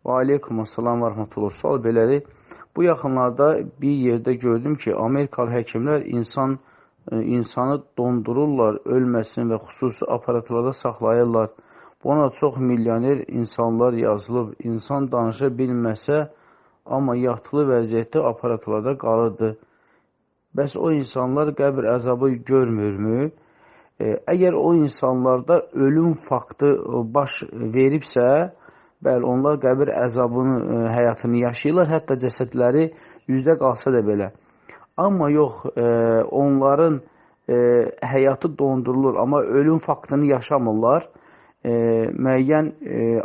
Və aleykum assalam və rəhmətullah. Sual belədir. Bu yaxınlarda bir yerdə gördüm ki, Amerikalı həkimlər insanı dondururlar, ölməsin və xüsusi aparatlarda saxlayırlar. Buna çox milyoner insanlar yazılıb. İnsan danışa bilməsə, amma yatılı vəziyyətdə aparatlarda qalırdı. Bəs o insanlar qəbr əzabı görmürmü? Əgər o insanlarda ölüm faktı baş veribsə, bəli, onlar qəbir əzabının həyatını yaşayırlar, hətta cəsədləri yüzdə qalsa da belə. Amma yox, onların həyatı dondurulur, amma ölüm faktını yaşamırlar. Müəyyən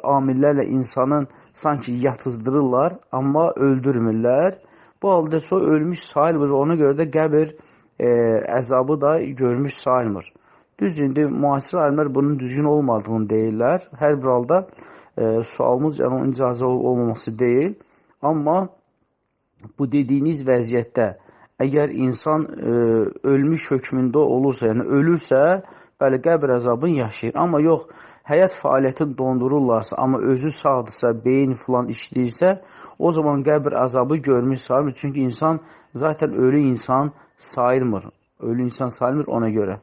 amillərlə insanın sanki yatızdırırlar, amma öldürmürlər. Bu halda sonra ölmüş sayılmır, ona görə də qəbir əzabı da görmüş sayılmır. Düz indi müasir alimlər bunun düzgün olmadığını deyirlər. Hər bir halda sualımız yəni onun icazə olmaması deyil. Amma bu dediyiniz vəziyyətdə əgər insan ölmüş hökmündə olursa, yəni ölürsə, bəli, qəbr əzabını yaşayır. Amma yox, həyat fəaliyyətini dondururlarsa, amma özü sağdırsa, beyin filan işləyirsə, o zaman qəbr əzabı görmüş sayılmır. Çünki insan zaten ölü insan sayılmır. Ölü insan sayılmır ona görə.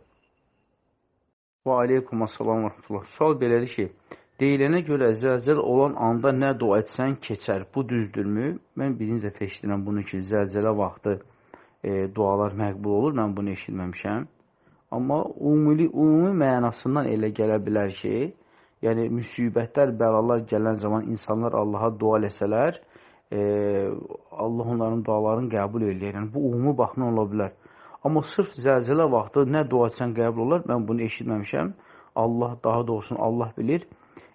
Və aleykum assalam və rəhmətullah. Sual belədir ki, deyilənə görə zəlzəl olan anda nə dua etsən keçər. Bu düzdürmü? Mən birinci dəfə eşidirəm bunu ki, zəlzələ vaxtı dualar məqbul olur. Mən bunu eşitməmişəm. Amma ümumi mənasından elə gələ bilər ki, yəni müsibətlər, bəlalar gələn zaman insanlar Allaha dua eləsələr, Allah onların dualarını qəbul eləyir. Yəni, bu ümumi baxımdan ola bilər. Amma sırf zəlzələ vaxtı nə dua etsən qəbul olar, mən bunu eşitməmişəm. Allah, daha doğrusu Allah bilir.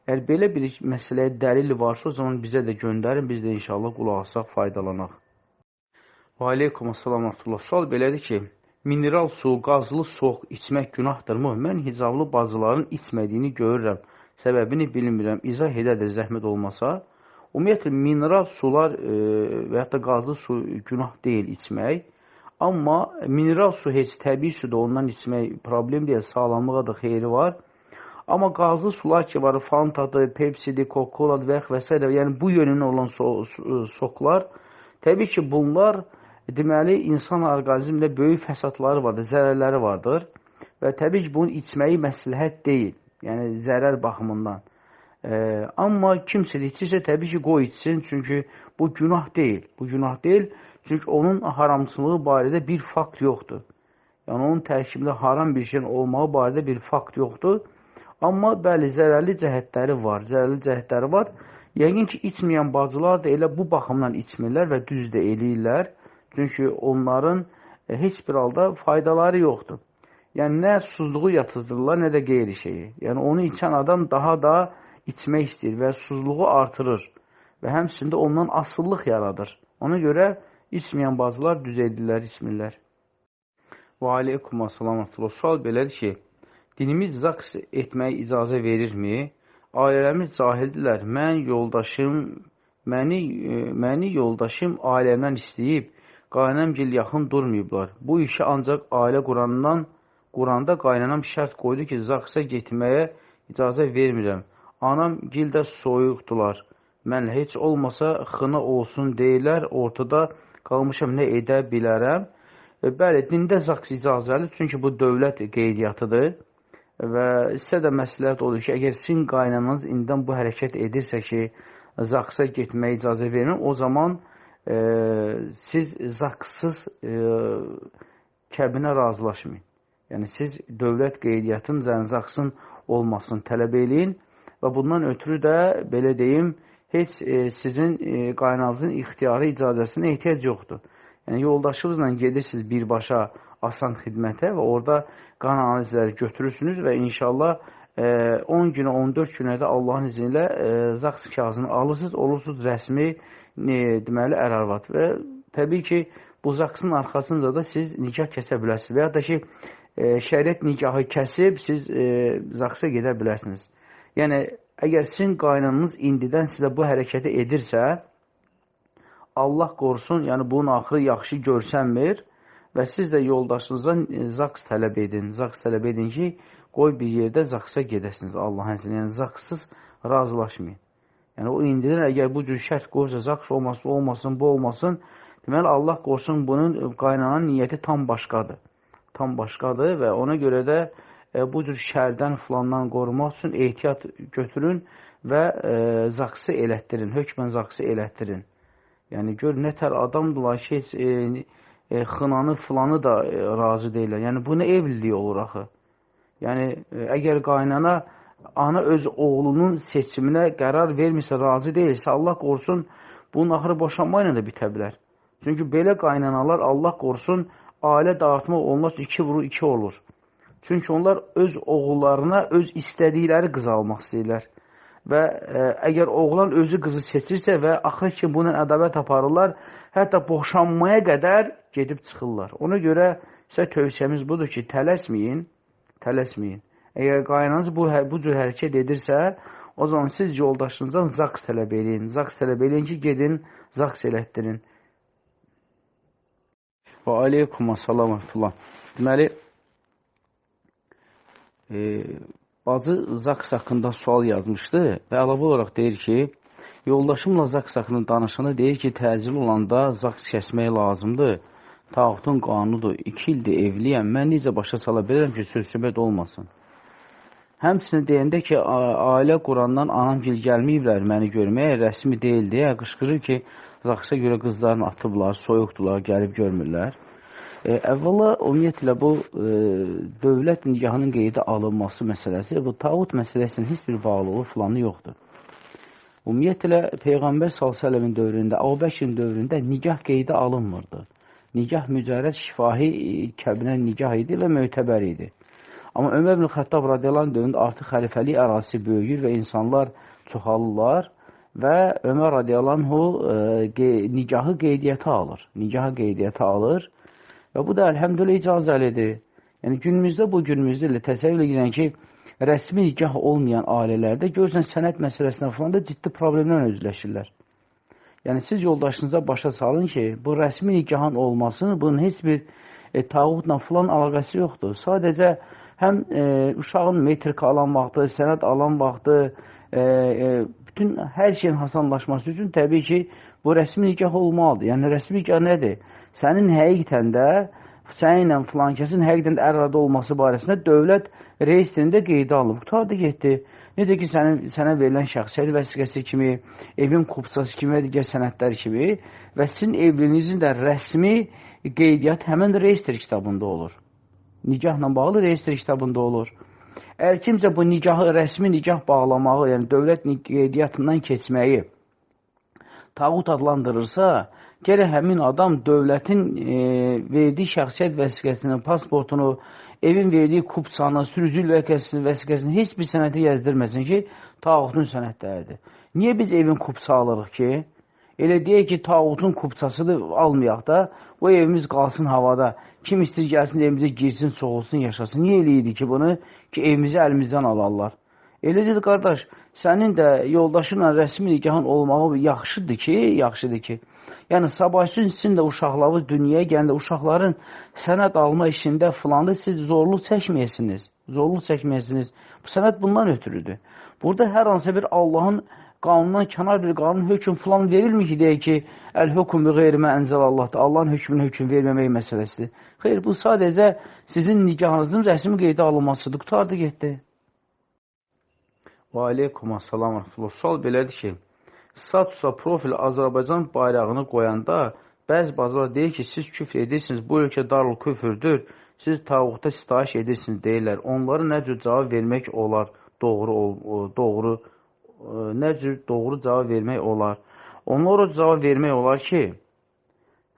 Əgər belə bir məsələyə dəlil varsa, o zaman bizə də göndərin, biz də inşallah qulaq asaq, faydalanaq. Və aleykum assalam və rəhmətullah. Sual belədir ki, mineral su, qazlı soğuk içmək günahdır mı? Mən hicablı bacıların içmədiyini görürəm. Səbəbini bilmirəm. İzah edədir zəhmət olmasa. Ümumiyyətlə, mineral sular və yaxud da qazlı su günah deyil içmək. Amma mineral su heç təbii suda ondan içmək problem deyil, sağlamlığa da xeyri var. Amma qazlı sular ki var, Fantadır, Pepsi'dir, Coca-Cola'dır və s. Yəni bu yönündə olan soklar, təbii ki bunlar deməli insan orqanizmində böyük fəsadları vardır, zərərləri vardır və təbii ki bunu içməyi məsləhət deyil, yəni zərər baxımından. Amma kimsə içirsə təbii ki qoy içsin, çünki bu günah deyil, bu günah deyil. Çünki onun haramçılığı barədə bir fakt yoxdur. Yəni, onun tərkibində haram bir şeyin olmağı barədə bir fakt yoxdur. Amma bəli, zərərli cəhətləri var. Yəqin ki, içməyən bacılar da elə bu baxımdan içmirlər və düz də eləyirlər. Çünki onların heç bir halda faydaları yoxdur. Yəni, nə susuzluğu yatızdırırlar, nə də qeyri şeyi. Yəni, onu içən adam daha da içmək istəyir və susuzluğu artırır. Və həmçində ondan asıllıq yaradır. Ona görə içməyən bacılar düz edirlər, içmirlər. Və aleykum assalam və rəhmətullah. Sual belədir ki, dinimiz zaks etməyə icazə verirmi? Ailələrimiz cahildirlər. Məni yoldaşım ailəmdən istəyib, qaynamgil yaxın durmayıblar. Bu işi ancaq ailə quranda qaynanam şərt qoydu ki, zaksa getməyə icazə vermirəm. Anam gil də soyuqdular. Mən heç olmasa xına olsun deyirlər, ortada qalmışam, nə edə bilərəm. Bəli, dində zaks icazəli, çünki bu dövlət qeydiyyatıdır və sizə də məsləhət olur ki, əgər sizin qaynananız indidən bu hərəkət edirsə ki, zaksa getməyə icazə vermir, o zaman siz zakssız kəbinə razılaşmayın. Yəni, siz dövlət qeydiyyatının zaksın olmasını tələb eləyin və bundan ötürü də, belə deyim, heç sizin qaynanızın ixtiyarı icazəsinə ehtiyac yoxdur. Yəni, yoldaşınızla gedirsiniz birbaşa asan xidmətə və orada qan analizləri götürürsünüz və inşallah 10 günə, 14 günə də Allahın izni ilə zaks kağızını alırsınız, olursunuz rəsmi deməli ər-arvad. Və təbii ki, bu zaksın arxasında da siz nikah kəsə bilərsiniz və ya da ki, şəriət nikahı kəsib siz zaksa gedə bilərsiniz. Yəni, əgər sizin qaynanınız indidən sizə bu hərəkəti edirsə, Allah qorusun, yəni bunun axırı yaxşı görsənmir və siz də yoldaşınıza zaks tələb edin. Zaks tələb edin ki, qoy bir yerdə zaksa gedəsiniz Allahın izni. Yəni, zakssız razılaşmayın. Yəni, o indidən əgər bu cür şərt qoysa, zaks olmasın, bu olmasın, deməli, Allah qorusun, bunun qaynanan niyyəti tam başqadır. Tam başqadır və ona görə də bu cür şərdən, filandan qorumaq üçün ehtiyat götürün və zaksı elətdirin, hökmən zaksı elətdirin. Yəni, gör, nətər adamdırlar ki, xınanı, filanı da razı deyirlər. Yəni, bu nə evliliyi olur axı? Yəni, əgər qaynana, ana öz oğlunun seçiminə qərar vermirsə, razı deyilsə, Allah qorusun, bunun axırı boşanmayla da bitə bilər. Çünki belə qaynanalar, Allah qorusun, ailə dağıtmaq olmaz, 2 vurur, 2 olur. Çünki onlar öz oğullarına öz istədikləri qız almaq istəyirlər. Və əgər oğlan özü qızı seçirsə və axır ki, bunun ədavət aparırlar, hətta boşanmaya qədər gedib çıxırlar. Ona görə sizə tövsiyəmiz budur ki, tələsməyin, tələsməyin. Əgər qaynanız bu cür hərəkət edirsə, o zaman siz yoldaşınızdan zaks tələb edin. Zaks tələb edin ki, gedin, zaks elətdirin. Və aleykum assalam və rahmetullah. Deməli, bacı zaks haqqında sual yazmışdı və əlavə olaraq deyir ki, yoldaşımla zaks haqqında danışanda deyir ki, təcil olanda zaks kəsmək lazımdır. Tağutun qanunudur, 2 ildir evliyəm, mən necə başa sala bilirəm ki, söz-söhbət olmasın. Həmçinin deyəndə ki, ailə qurandan anam gil gəlməyiblər məni görməyə, rəsmi deyil deyə qışqırır ki, zaksa görə qızlarını atıblar, soyuqdular, gəlib görmürlər. Əvvəla, ümumiyyətlə, bu dövlət nikahının qeydə alınması məsələsi, bu tağut məsələsinin heç bir bağlılığı filanı yoxdur. Ümumiyyətlə, Peyğəmbər s.ə.v-in dövründə, Əbubəkirin dövründə nikah qeydə alınmırdı. Nikah mücərrəd şifahi kəbinə nikah idi və mötəbər idi. Amma Ömər ibn Xəttab radiyallahu anh dövründə artıq xəlifəlik ərazisi böyüyür və insanlar çoxalırlar və Ömər radiyallahu anh nikahı qeydiyyata alır. Nikahı qeydiyyata alır və bu da əlhəmdülillah icazəlidir. Yəni, bu günümüzdə ilə təsəvvür edən ki, rəsmi nikah olmayan ailələrdə görürsən sənət məsələsindən falan da ciddi problemlərlə üzləşirlər. Yəni, siz yoldaşınıza başa salın ki, bu rəsmi nikahın olmasını, bunun heç bir tağutla falan əlaqəsi yoxdur. Sadəcə, həm uşağın metrika alan vaxtı, sənət alan vaxtı, bütün hər şeyin hasanlaşması üçün təbii ki, bu rəsmi nikah olmalıdır. Yəni, rəsmi nikah nədir? Sənin həqiqətən də, səninlə filan kəsin həqiqətən də ərada olması barəsində dövlət reyestrində qeydə alınıb. Qutardı getdi. Necə ki, sənə verilən şəxsiyyət vəsiqəsi kimi, evin kupçası kimi və digər sənədlər kimi və sizin evliliğinizin də rəsmi qeydiyyat həmən reyestr kitabında olur. Nikahla bağlı reyestr kitabında olur. Əgər kimsə bu nikahı, rəsmi nikah bağlamağı, yəni dövlət qeydiyyatından keçməyi tağut adlandırırsa, gərək həmin adam dövlətin verdiyi şəxsiyyət vəsiqəsinin, pasportunu, evin verdiyi kupçanı, sürücül vəsiqəsini heç bir sənəti yazdirməsin ki, tağutun sənədləridir. Niyə biz evin kupça alırıq ki? Elə deyək ki, tağutun kupçasını almayaq da, bu evimiz qalsın havada. Kim istəyir gəlsin, evimizə girsin, soğulsun, yaşasın. Niyə eləyirdik ki, bunu? Ki, evimizi əlimizdən alarlar. Elə dedi, qardaş, sənin də yoldaşınla rəsmi nikahın olmağı yaxşıdır ki, yəni sabahçı sizin də uşaqlarınız dünyaya gələndə uşaqların sənət alma işində filandır, siz zorluq çəkməyəsiniz. Zorluq çəkməyəsiniz. Bu sənət bundan ötürüdür. Burada hər hansı bir Allahın qanundan kənar bir qanun hökm filan verilmir ki, deyək ki, əl-hökum bi qeyrimə ənzəlallahdır. Allahın hökmünə hökm verməmək məsələsidir. Xeyr, bu sadəcə sizin nikahınızın rəsmi qeydə alınmasıdır. Qutardı getdi. Və aleykum assalam. Sual belədir ki, statusa profil Azərbaycan bayrağını qoyanda bəzi bazılar deyir ki, siz küfr edirsiniz, bu ölkə darul küfürdür, siz tağuta sitayiş edirsiniz deyirlər. Onlara nə cür cavab vermək olar? Nə cür doğru cavab vermək olar? Onlara cavab vermək olar ki,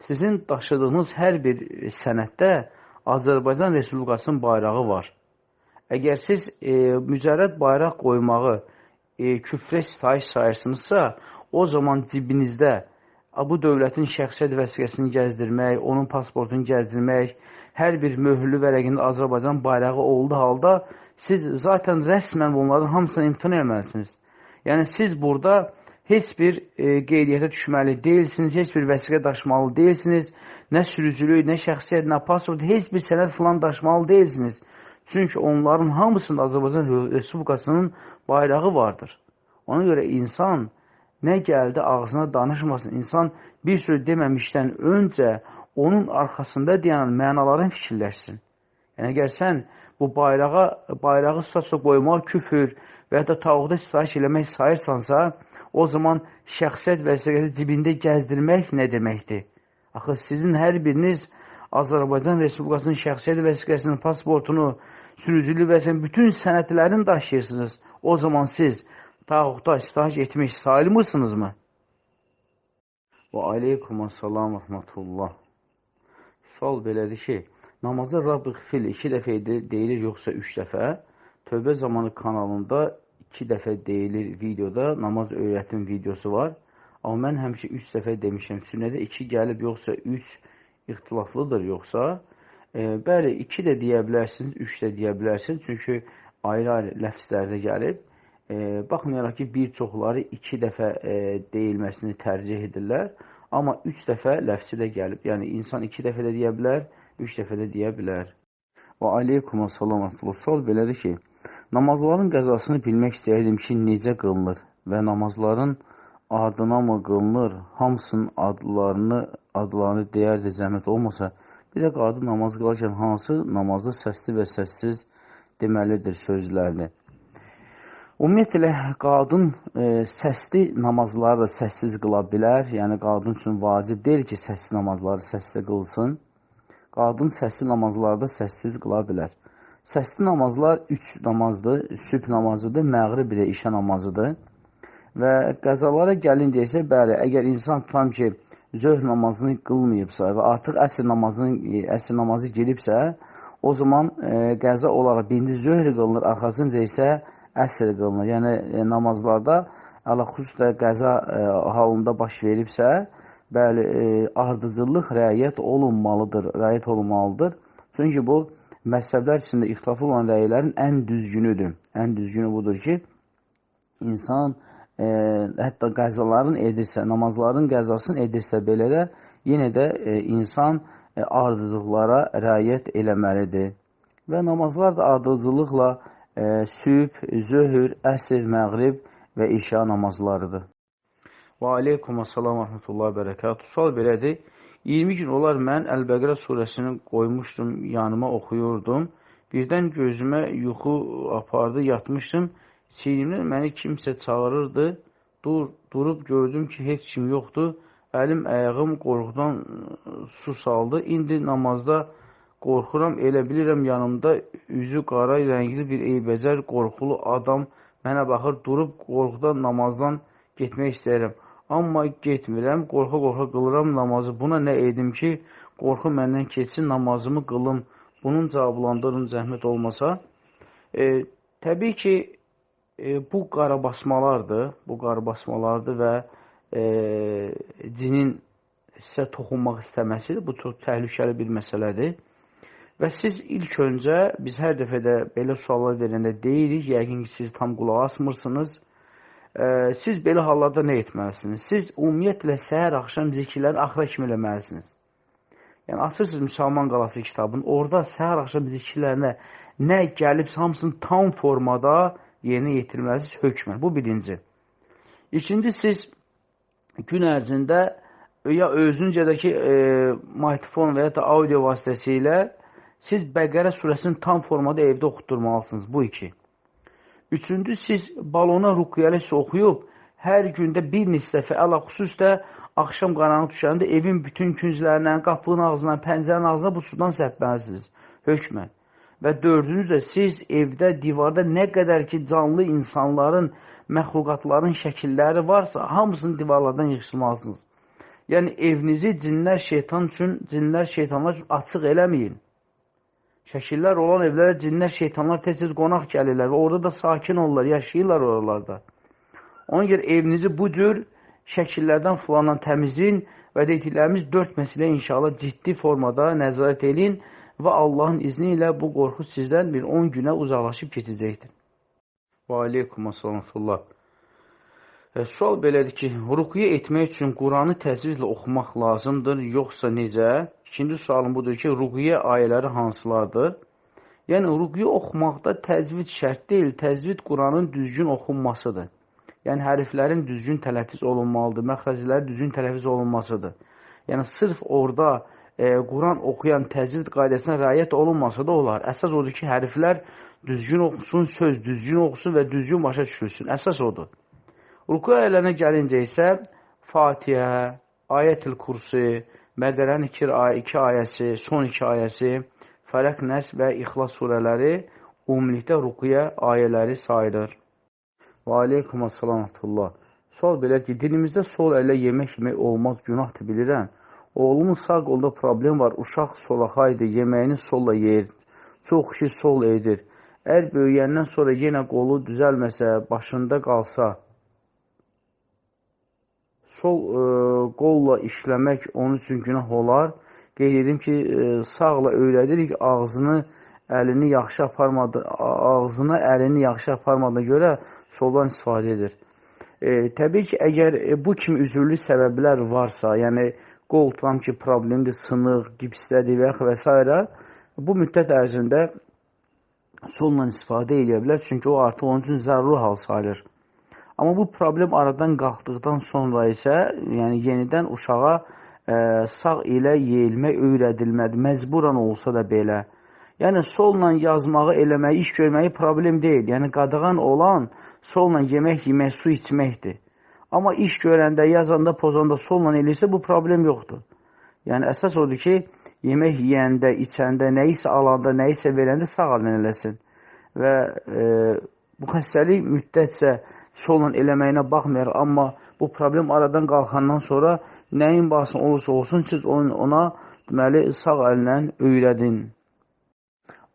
sizin daşıdığınız hər bir sənəddə Azərbaycan Respublikasının bayrağı var. Əgər siz mücərrəd bayraq qoymağı küfrə sitayiş sayırsınızsa, o zaman cibinizdə bu dövlətin şəxsiyyət vəsiqəsini gəzdirmək, onun pasportunu gəzdirmək, hər bir möhürlü vərəqində Azərbaycan bayrağı olduğu halda siz zaten rəsmən bunların hamısını imtina etməlisiniz. Yəni, siz burada heç bir qeydiyyata düşməli deyilsiniz, heç bir vəsiqə daşımalı deyilsiniz, nə sürücülük, nə şəxsiyyət, nə pasport, heç bir sənəd falan daşımalı deyilsiniz. Çünki onların hamısında Azərbaycan Respublikasının bayrağı vardır. Ona görə insan nə gəldi ağzına danışmasın. İnsan bir söz deməmişdən öncə onun arxasında dayanan mənaların fikirləşsin. Yəni, əgər sən bu bayrağı statusa qoymaq, küfür və ya da tağuda sitayiş eləmək sayırsansa, o zaman şəxsiyyət vəsiqəsi cibində gəzdirmək nə deməkdir? Axı, sizin hər biriniz Azərbaycan Respublikasının şəxsiyyət vəsiqəsinin, pasportunu, sürücülük vəsiqəsinin bütün sənədlərini daşıyırsınız. O zaman siz tağuda sitayiş etmiş sayılmırsınızmı? Və aleykumussalam və rəhmətullah. Sual belədir ki, namazı Rabbi xfil 2 dəfə deyilir, yoxsa 3 dəfə? Tövbə zamanı kanalında 2 dəfə deyilir videoda, namaz öyrətim videosu var. Amma mən həmişə 3 dəfə demişəm. Sünnədə 2 gəlib, yoxsa 3 ixtilaflıdır, yoxsa? Bəli, 2 də deyə bilərsiniz, 3 də deyə bilərsiniz. Çünki ayrı-ayrı ləfslərdə gəlib. Baxmayaraq ki, bir çoxları 2 dəfə deyilməsini tərcih edirlər. Amma 3 dəfə ləfsi də gəlib. Yəni, insan 2 dəfə də deyə bilər, 3 dəfə də deyə bilər. Və aleykumussalam və rəhmətullah. Sual belədir ki, namazların qəzasını bilmək istəyirdim ki, necə qılınır və namazların ardına mı qılınır, hamısının adlarını deyər də zəhmət olmasa, bir də qadın namaz qılarkən hansı namazı səsli və səssiz deməlidir sözlərini. Ümumiyyətlə, qadın səsli namazları da səssiz qıla bilər. Yəni, qadın üçün vacib deyil ki, səsli namazları səssiz qılsın. Qadın səsli namazları da səssiz qıla bilər. Səsli namazlar 3 namazdır. Sübh namazıdır, məğrib bir də işə namazıdır. Və qəzalara gəlincə isə, bəli, əgər insan tutam ki, zöhr namazını qılmayıbsa və artıq əsr namazı gedibsə, o zaman qəza olaraq birinci zöhr qılınır, arxasınca isə əsr qılınır. Yəni, namazlarda ələ-xüsusda qəza halında baş veribsə, bəli, ardıcıllıq rəayət olunmalıdır. Çünki bu, məzhəblər içində ixtilaflı olan rəylərin ən düzgünüdür. Ən düzgünü budur ki, insan hətta qəzaların edirsə, namazların qəzasını edirsə belə də, yenə də insan ardıcılıqlara rəayət eləməlidir. Və namazlar da ardıcılıqla sübh, zöhr, əsr, məğrib və işa namazlarıdır. Və aleykumussalam və rəhmətullah bərəkatuhu. Sual belədir. 20 gün olar mən Əl-Bəqərə surəsini qoymuşdum, yanıma oxuyurdum. Birdən gözümə yuxu apardı, yatmışdım. Çiynimdən məni kimsə çağırırdı. Durub gördüm ki, heç kim yoxdur. Əlim, ayağım qorxudan su saldı. İndi namazda qorxuram, elə bilirəm yanımda üzü qara rəngli bir eybəcər, qorxulu adam mənə baxır, durub qorxudan namazdan getmək istəyirəm. Amma getmirəm, qorxa-qorxa qılıram namazı. Buna nə edim ki, qorxu məndən keçsin, namazımı qılım. Bunun cavablandırın zəhmət olmasa. Təbii ki, bu qarabasmalardır. Bu qarabasmalardır və cinin sizə toxunmaq istəməsidir. Bu çox təhlükəli bir məsələdir. Və siz ilk öncə, biz hər dəfə də belə suallar verəndə deyirik, yəqin ki, siz tam qulaq asmırsınız. Siz belə hallarda nə etməlisiniz? Siz ümumiyyətlə səhər axşam zikirləri axıra kimi eləməlisiniz. Yəni, açırsınız Müsəlman Qalası kitabını, orada səhər axşam zikirlərinə nə gəlibsə, hamısını tam formada yerinə yetirməlisiniz hökmən. Bu birinci. İkinci, siz gün ərzində ya özüncədəki mikrofon və ya da audio vasitəsilə siz Bəqərə surəsini tam formada evdə oxutturmalısınız. Bu iki. Üçüncü, siz balona ruqiyəli oxuyub, hər gündə bir nisləfə, əla-xüsusdə axşam qaranlıq düşəndə evin bütün künclərindən, qapının ağzından, pəncərin ağzına bu sudan səpməlisiniz, hökmən. Və dördüncü də siz evdə, divarda nə qədər ki, canlı insanların, məxluqatların şəkilləri varsa, hamısını divarlardan yığışdırmalısınız. Yəni, evinizi cinlər, şeytanlar üçün açıq eləməyin. Şəkillər olan evlərə cinlər, şeytanlar tez-tez qonaq gəlirlər və orada da sakin olurlar, yaşayırlar oralarda. Ona görə evinizi bu cür şəkillərdən filandan təmizləyin və dediklərimiz 4 məsələ inşallah ciddi formada nəzarət edin və Allahın izni ilə bu qorxu sizdən bir 10 günə uzaqlaşıb keçəcəkdir. Və aleykumussalam. Sual belədir ki, ruqya etmək üçün Quranı təcvidlə oxumaq lazımdır, yoxsa necə? İkinci sualım budur ki, ruqya ayələri hansılardır? Yəni, ruqya oxumaqda təcvid şərt deyil, təcvid Quranın düzgün oxunmasıdır. Yəni, hərflərin düzgün tələffüz olunmalıdır, məxrəcləri düzgün tələffüz olunmasıdır. Yəni, sırf orada Quran oxuyan təcvid qaydasına rəayət olunmasa da olar. Əsas odur ki, hərflər düzgün oxusun, söz düzgün oxusun və düzgün başa düşülsün. Əsas odur. Ruku ayələrinə gəlincə isə Fatihə, Ayət-ül Kursi, Bəqərənin 2 ayəsi, son 2 ayəsi, Fələq, Nəs və İxlas surələri ümumilikdə rukuya ayələri sayılır. Və aleykum əssalamətullah. Sual belə ki, dinimizdə sol əllə yemək yemək olmaz, günahdır bilirəm. Oğlumun sağ qolunda problem var, uşaq solaxaydı, yeməyini solla yeyir, çox kişi sol edir. Əgər böyüyəndən sonra yenə qolu düzəlməsə, başında qalsa, sol qolla işləmək onun üçün günah olar. Qeyd edim ki, sağla öyrədirik, ağzını əlini yaxşı aparmadığına görə soldan istifadə edir. Təbii ki, əgər bu kimi üzürlü səbəblər varsa, yəni qol tutam ki, problemdir, sınıq, gipslədir və s. bu müddət ərzində solla istifadə edə bilər, çünki o artıq onun üçün zəruri hal sayılır. Amma bu problem aradan qalxdıqdan sonra isə, yəni yenidən uşağa sağ ilə yeyilmək öyrədilmədi, məcburan olsa da belə. Yəni, solla yazmağı, eləməyi, iş görməyi problem deyil. Yəni, qadağan olan solla yemək, su içməkdir. Amma iş görəndə, yazanda, pozanda solla eləyirsə, bu problem yoxdur. Yəni, əsas odur ki, yemək yeyəndə, içəndə, nəyisə alanda, nəyisə verəndə sağ əllə eləsin. Və bu xəstəlik müddətcə solla eləməyinə baxmayır, amma bu problem aradan qalxandan sonra nəyin bahsını olursa olsun, siz ona deməli, sağ əllə öyrədin.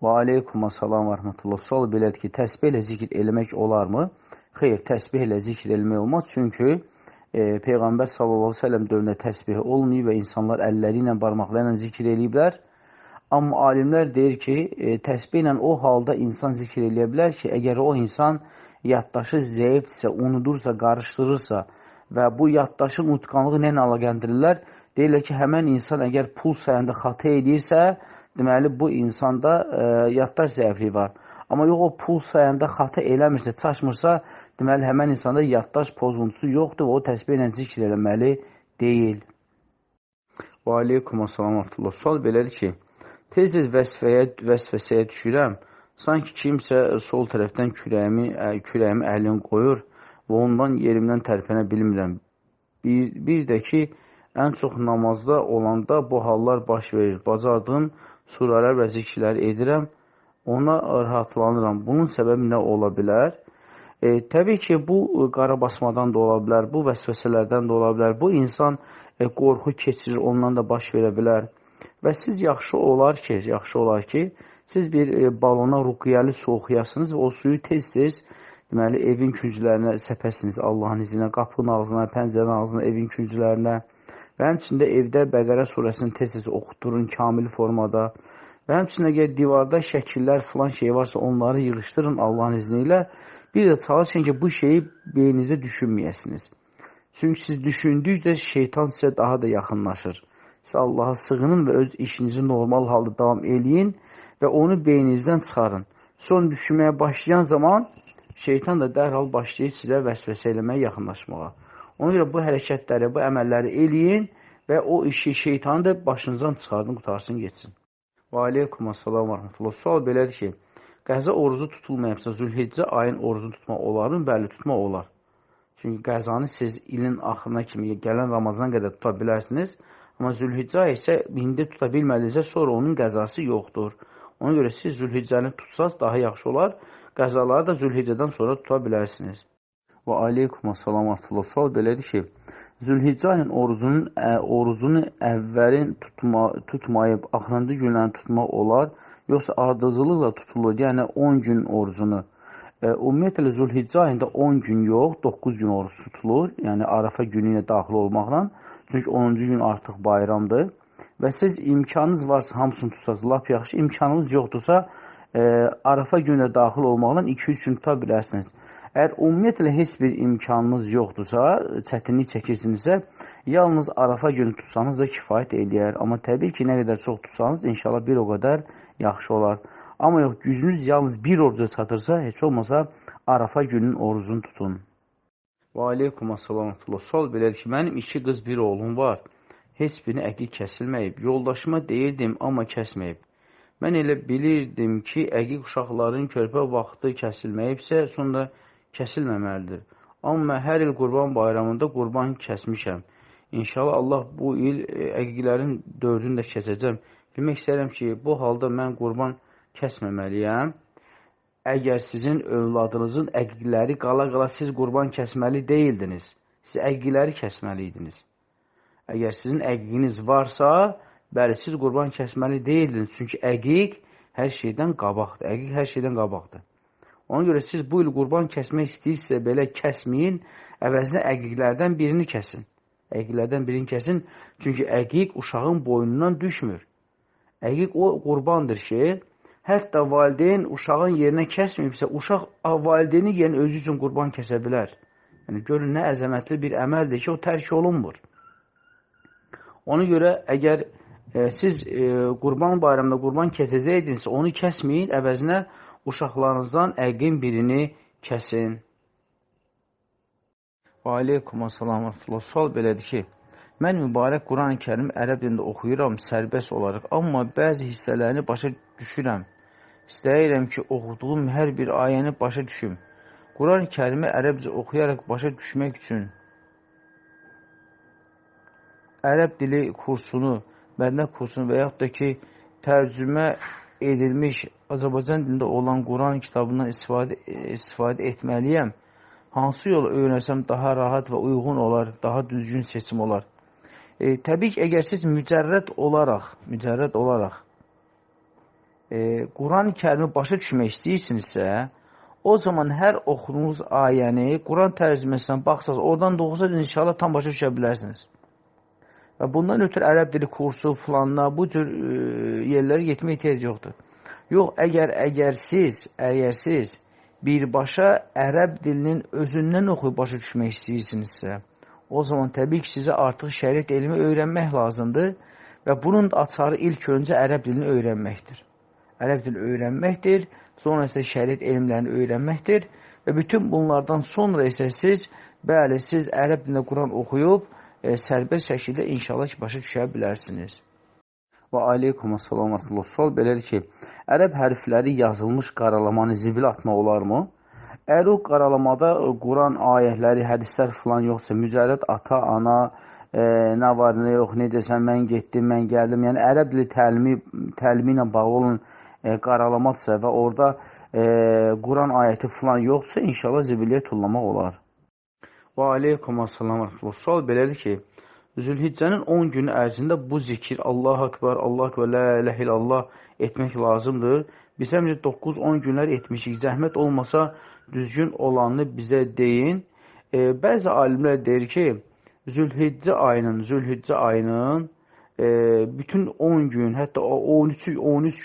Və aleykum əssalam və rəhmətullah. Sual belədir ki, təsbih ilə zikr eləmək olarmı? Xeyr, təsbih ilə zikr eləmək olmaz. Çünki Peyğəmbər sallallahu aleyhi ve sellem dövründə təsbih olmayıb və insanlar əlləri ilə, barmaqlarla zikr eləyiblər. Amma alimlər deyir ki, təsbih ilə o halda insan zikr eləyə bilər ki, əgər o insan yaddaşı zəifdirsə, unudursa, qarışdırırsa və bu yaddaşın unutqanlığı nə ilə əlaqələndirirlər? Deyirlər ki, həmən insan əgər pul sayında xata edirsə, deməli, bu insanda yaddaş zəifliyi var. Amma yox, o pul sayanda xata eləmirsə, çaşmırsa, deməli, həmən insanda yaddaş pozuntusu yoxdur və o təsbih ilə zikr eləməli deyil. Və aleykum əssalam və rəhmətullah. Sual belədir ki, tez-tez vəsvəsəyə düşürəm, sanki kimsə sol tərəfdən kürəyimi əlini qoyur və ondan yerimdən tərpənə bilmirəm. Bir də ki, ən çox namazda olanda bu hallar baş verir. Bacardığım surələr və zikirləri edirəm, ona rahatlanıram. Bunun səbəbi nə ola bilər? Təbii ki, bu qarabasmadan da ola bilər, bu vəsvəsələrdən də ola bilər. Bu insan qorxu keçirir, ondan da baş verə bilər. Və siz yaxşı olar ki, siz bir balona ruqiyəli su oxuyasınız və o suyu tez-tez deməli, evin künclərinə səpəsiniz Allahın izinə, qapının ağzına, pəncərənin ağzına, evin künclərinə və həmçində evdə Bəqərə surəsini tez-tez oxutdurun kamil formada və həmçində əgər divarda şəkillər filan şey varsa onları yığışdırın Allahın izni ilə. Bir də çalışın ki, bu şeyi beyninizə düşünməyəsiniz. Çünki siz düşündükcə şeytan sizə daha da yaxınlaşır. Siz Allaha sığının və öz işinizi normal halda davam eləyin və onu beyninizdən çıxarın. Son düşünməyə başlayan zaman şeytan da dərhal başlayır sizə vəsvəsə eləməyə, yaxınlaşmağa. Ona görə bu hərəkətləri, bu əməlləri eləyin və o işi şeytanı da başınızdan çıxardın, qutarsın, geçsin. Və aleykum əssalam və rəhmətullah. Sual belədir ki, qəza orucu tutulmayıbsa, Zülhiccə ayın orucunu tutmaq olarmı? Bəli, tutmaq olar. Çünki qəzanı siz ilin axırına kimi gələn Ramazana qədər tuta bilərsiniz. Amma Zülhiccə isə indi tuta bilmədinizsə, sonra onun qəzası yoxdur. Ona görə siz Zülhiccəni tutsaz daha yaxşı olar. Qəzaları da Zülhiccədən sonra tuta bilərsiniz. Və aleykum əssalam və rəhmətullah. Sual belədir ki, Zülhiccə ayının orucunu əvvəlin tutmayıb, axırıncı günlərini tutmaq olar, yoxsa ardıcılıqla tutulur, yəni 10 gün orucunu. Ümumiyyətlə, Zülhiccə ayında 10 gün yox, 9 gün oruc tutulur, yəni Arafa günü ilə daxil olmaqla, çünki 10-cu gün artıq bayramdır və siz imkanınız varsa hamısını tutsaz, lap yaxşı, imkanınız yoxdursa, Arafa günə daxil olmaqla 2-3 gün tuta bilərsiniz. Əgər ümumiyyətlə heç bir imkanınız yoxdursa, çətinlik çəkirsinizsə, yalnız Arafa günü tutsanız da kifayət eləyər. Amma təbii ki, nə qədər çox tutsanız, inşallah bir o qədər yaxşı olar. Amma yox, gücünüz yalnız bir oruca çatırsa, heç olmasa Arafa günün orucunu tutun. Və aleykum assalamatullah. Sual belədir ki, mənim 2 qız, 1 oğlum var. Heç birini əqiq kəsilməyib. Yoldaşıma deyirdim, amma kəsməyib. Mən elə bilirdim ki, əqiq uşaqların körpə vaxtı kəsilməyibsə, sonra kəsilməməlidir. Amma hər il Qurban bayramında qurban kəsmişəm. İnşallah Allah bu il əqiqlərin 4-ünü də kəsəcəm. Bilmək istəyirəm ki, bu halda mən qurban kəsməməliyəm. Əgər sizin övladınızın əqiqləri qala-qala siz qurban kəsməli deyildiniz, siz əqiqləri kəsməliydiniz. Əgər sizin əqiqiniz varsa, bəli, siz qurban kəsməli deyildiniz. Çünki əqiq hər şeydən qabaqdır. Əqiq hər şeydən qabaqdır. Ona görə siz bu il qurban kəsmək istəyirsə, belə kəsməyin, əvəzinə əqiqlərdən birini kəsin. Əqiqlərdən birini kəsin, çünki əqiq uşağın boynundan düşmür. Əqiq o qurbandır ki, hətta valideyn uşağın yerinə kəsməyibsə, uşaq valideynin yerinə özü üçün qurban kəsə bilər. Yəni, görün, nə əzəmətli bir əməldir ki, o tərk olunmur. Ona görə, əgər siz qurban bayramında qurban kəsəcəydinizsə, onu kəsməyin, əvəzinə uşaqlarınızdan əqin birini kəsin. Və aleykum assalamatullah. Sual belədir ki, mən mübarək Quran-ı Kərim ərəb dilində oxuyuram sərbəst olaraq, amma bəzi hissələrini başa düşürəm. İstəyirəm ki, oxuduğum hər bir ayəni başa düşüm. Quran-ı Kərimi ərəbcə oxuyaraq başa düşmək üçün ərəb dili kursunu, mədəniyyət kursunu və yaxud da ki, tərcümə edilmiş Azərbaycan dilində olan Quran kitabından istifadə etməliyəm. Hansı yolu öyrənsəm daha rahat və uyğun olar, daha düzgün seçim olar? Təbii ki, əgər siz mücərrəd olaraq Quran-ı Kərimi başa düşmək istəyirsinizsə, o zaman hər oxuduğunuz ayəni Quran tərcüməsindən baxsaq, oradan da oxusaq, inşallah tam başa düşə bilərsiniz. Və bundan ötürü ərəb dili kursu falanla bu cür yerlərə getmək ehtiyac yoxdur. Yox, əgər siz birbaşa ərəb dilinin özündən oxuyub başa düşmək istəyirsinizsə, o zaman təbii ki, sizə artıq şəriət elmi öyrənmək lazımdır və bunun da açarı ilk öncə ərəb dilini öyrənməkdir. Ərəb dili öyrənməkdir, sonra isə şəriət elmlərini öyrənməkdir və bütün bunlardan sonra isə siz ərəb dilində Quran oxuyub sərbəst şəkildə inşallah ki, başa düşə bilərsiniz. Və aleykum assalamatullah. Sual belədir ki, ərəb hərfləri yazılmış qaralamanı zibilə atmaq olarmı? Əgər o qaralamada Quran ayətləri, hədislər filan yoxsa, mücərrəd ata, ana, nə var, nə yox, ne desən, mən getdim, mən gəldim. Yəni, ərəb dili təlimi ilə bağlı olan qaralamadsa və orada Quran ayəti filan yoxsa, inşallah zibiliyə tullamaq olar. Və aleykum assalamatullah. Sual belədir ki, Zülhiccənin 10 günü ərzində bu zikir Allahu Akbar, Allahu Akbar, la ilahe illallah etmək lazımdır. Biz həmcə 9-10 günlər etmişik. Zəhmət olmasa düzgün olanını bizə deyin. Bəzi alimlər deyir ki, Zülhiccə ayının bütün 10 gün, hətta 13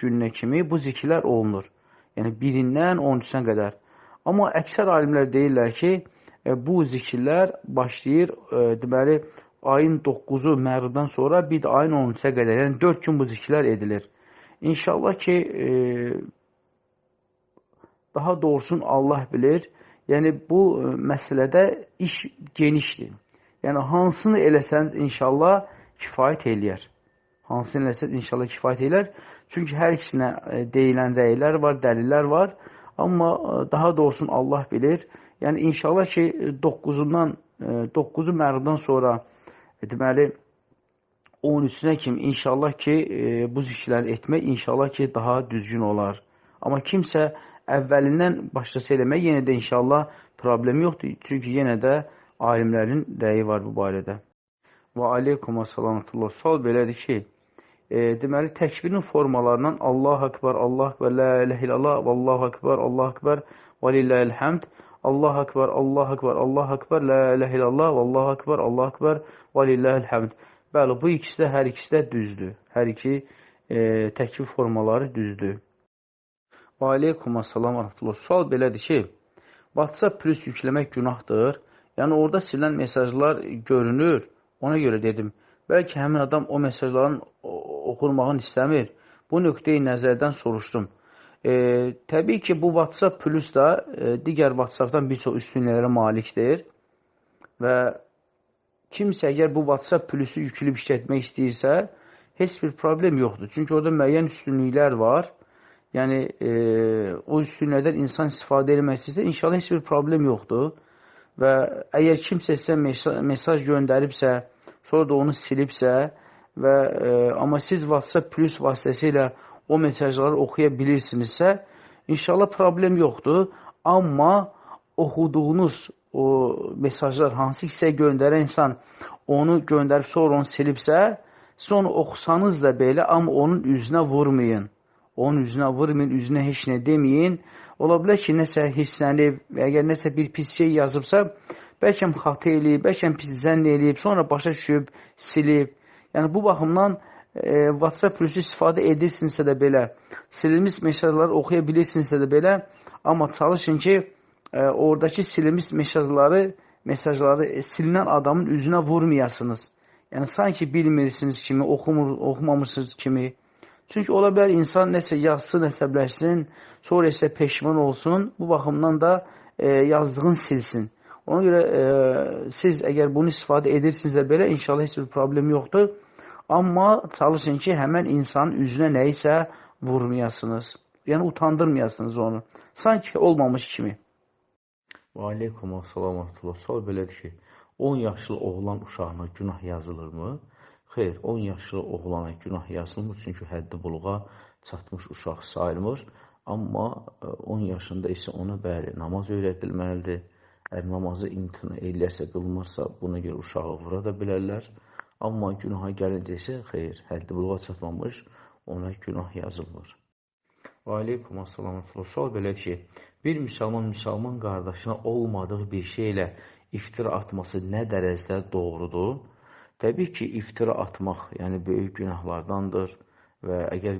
gününə kimi bu zikirlər olunur. Yəni 1-dən 13-ə qədər. Amma əksər alimlər deyirlər ki, bu zikirlər başlayır, deməli, ayın 9-u Məruddan sonra bir də ayın 13-ə qədər, yəni 4 gün bu zikirlər edilir. İnşallah ki, daha doğrusunu Allah bilir. Yəni, bu məsələdə iş genişdir. Yəni, hansını eləsəniz inşallah kifayət eləyər. Hansını eləsəniz inşallah kifayət eləyər. Çünki hər ikisinə deyilən rəylər var, dəlillər var. Amma daha doğrusunu Allah bilir. Yəni, inşallah ki, 9-u Məruddan sonra deməli, 13-ünə kimi inşallah ki, bu zikirləri etmək inşallah ki, daha düzgün olar. Amma kimsə əvvəlindən başlasa eləmək yenə də inşallah problem yoxdur. Çünki yenə də alimlərin rəyi var bu barədə. Və aleykum assalamatullah. Sual belədir ki, deməli, təkbirin formalarından Allahu Akbar, Allahu Akbar, la ilahe illallah, Allahu Akbar, Allahu Akbar, və lillahil hamd, Allahu Akbar, Allahu Akbar, Allahu Akbar, la ilahe illallah, Allahu Akbar, Allahu Akbar, və lillahil hamd. Bəli, bu ikisi də, hər ikisi də düzdür. Hər iki təkbir formaları düzdür. Və aleykum assalam və rəhmətullah. Sual belədir ki, WhatsApp plus yükləmək günahdır. Yəni, orada silən mesajlar görünür. Ona görə dedim, bəlkə həmin adam o mesajların oxunmağını istəmir. Bu nöqteyi nəzərdən soruşdum. Təbii ki, bu WhatsApp plus da digər WhatsAppdan bir çox üstünlüklərə malikdir. və kimsə əgər bu WhatsApp Plus-u yüklüb işlətmək istəyirsə, heç bir problem yoxdur. Çünki orada müəyyən üstünlüklər var. Yəni, o üstünlüklərdən insan istifadə etmək istəyirsə, inşallah heç bir problem yoxdur. Və əgər kimsə sizə mesaj göndəribsə, sonra da onu silibsə və amma siz WhatsApp Plus vasitəsilə o mesajları oxuya bilirsinizsə, inşallah problem yoxdur. Amma oxuduğunuz o mesajlar, hansı hissə göndərən insan onu göndərib sonra onu silibsə, siz onu oxusanız da belə, amma onun üzünə vurmayın. Onun üzünə vurmayın, üzünə heç nə deməyin. Ola bilər ki, nəsə hissənib və əgər nəsə bir pis şey yazıbsa, bəlkə xatı eləyib, bəlkə pis zənn eləyib, sonra başa düşüb, silib. Yəni, bu baxımdan WhatsApp Plus-u istifadə edirsinizsə də belə, silinmiş mesajları oxuya bilirsinizsə də belə, amma çalışın ki, oradakı silinmiş mesajları silinən adamın üzünə vurmayasınız. Yəni, sanki bilmirsiniz kimi, oxumamışsınız kimi. Çünki ola bilər insan nəsə yazsın, əsəbləşsin, sonra isə peşman olsun, bu baxımdan da yazdığın silsin. Ona görə siz əgər bunu istifadə edirsinizsə belə, inşallah heç bir problem yoxdur. Amma çalışın ki, həmən insanın üzünə nəyisə vurmayasınız. Yəni, utandırmayasınız onu. Sanki olmamış kimi. Və aleykum assalam və sual belədir ki, 10 yaşlı oğlan uşağına günah yazılırmı? Xeyr, 10 yaşlı oğlana günah yazılmır, çünki həddi buluğa çatmış uşaq sayılmır. Amma 10 yaşında isə ona bəli namaz öyrədilməlidir. Əgər namazı imtina eləyərsə, qılmırsa, buna görə uşağı vura da bilərlər. Amma günaha gəlincə isə, xeyr, həddi buluğa çatmamış, ona günah yazılmır. Və aleykum assalam və sual belədir ki, bir müsəlman qardaşına olmadığı bir şeylə iftira atması nə dərəcədə doğrudur? Təbii ki, iftira atmaq, yəni böyük günahlardandır və əgər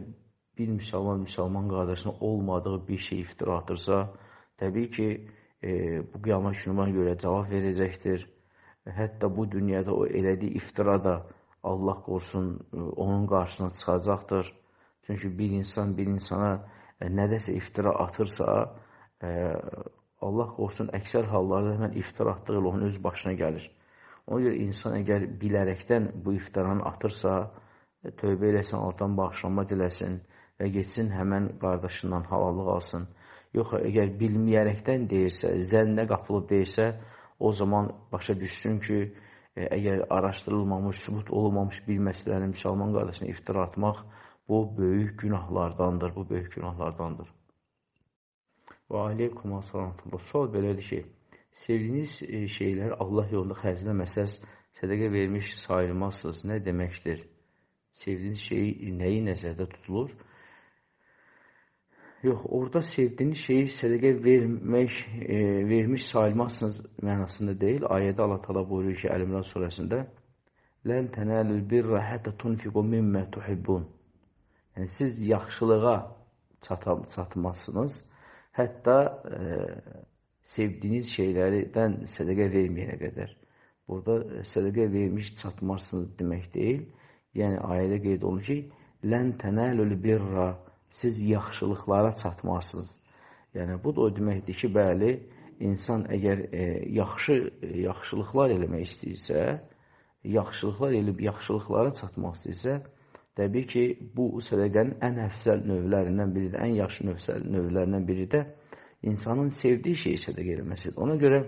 bir müsəlman qardaşına olmadığı bir şey iftira atırsa, təbii ki, bu qiyamət gününe görə cavab verəcəkdir. Hətta bu dünyada o elədiyi iftira da Allah qorusun onun qarşısına çıxacaqdır. Çünki bir insan bir insana nədəsə iftira atırsa, Allah qorusun əksər hallarda həmən iftira atdığı ilə onun öz başına gəlir. Ona görə insan əgər bilərəkdən bu iftiranı atırsa, tövbə eləsin, Allahdan bağışlanma diləsin və geçsin həmən qardaşından halallıq alsın. Yox, əgər bilməyərəkdən deyirsə, zənnə qapılıb deyirsə, o zaman başa düşsün ki, əgər araşdırılmamış, sübut olunmamış bir məsələni müsəlman qardaşına iftira atmaq, bu böyük günahlardandır, bu böyük günahlardandır. Və aleykum assalam. Sual belədir ki, sevdiyiniz şeylər Allah yolunda xərcləməsəz, sədəqə vermiş sayılmazsınız. Nə deməkdir? Sevdiyiniz şeyi nəyi nəzərdə tutulur? Yox, orada sevdiyiniz şeyi sədəqə vermiş sayılmazsınız mənasında deyil. Ayədə Allah təala buyurur ki, Əl-İmran surəsində Lən tənəlül birrə həttə tunfiqu mimmə tuhibbun. Yəni, siz yaxşılığa çatmazsınız. Hətta sevdiyiniz şeylərdən sədəqə verməyənə qədər. Burada sədəqə vermiş çatmazsınız demək deyil. Yəni, ayədə qeyd olunur ki, Lən tənəlül birrə, siz yaxşılıqlara çatmazsınız. Yəni, bu da o deməkdir ki, bəli, insan əgər yaxşılıqlar eləmək istəyirsə, yaxşılıqlar eləyib yaxşılıqlara çatmaq istəyirsə, təbii ki, bu sədəqənin ən əfsəl növlərindən biridir, ən yaxşı növlərindən biri də insanın sevdiyi şeyi sədəqə eləməsidir. Ona görə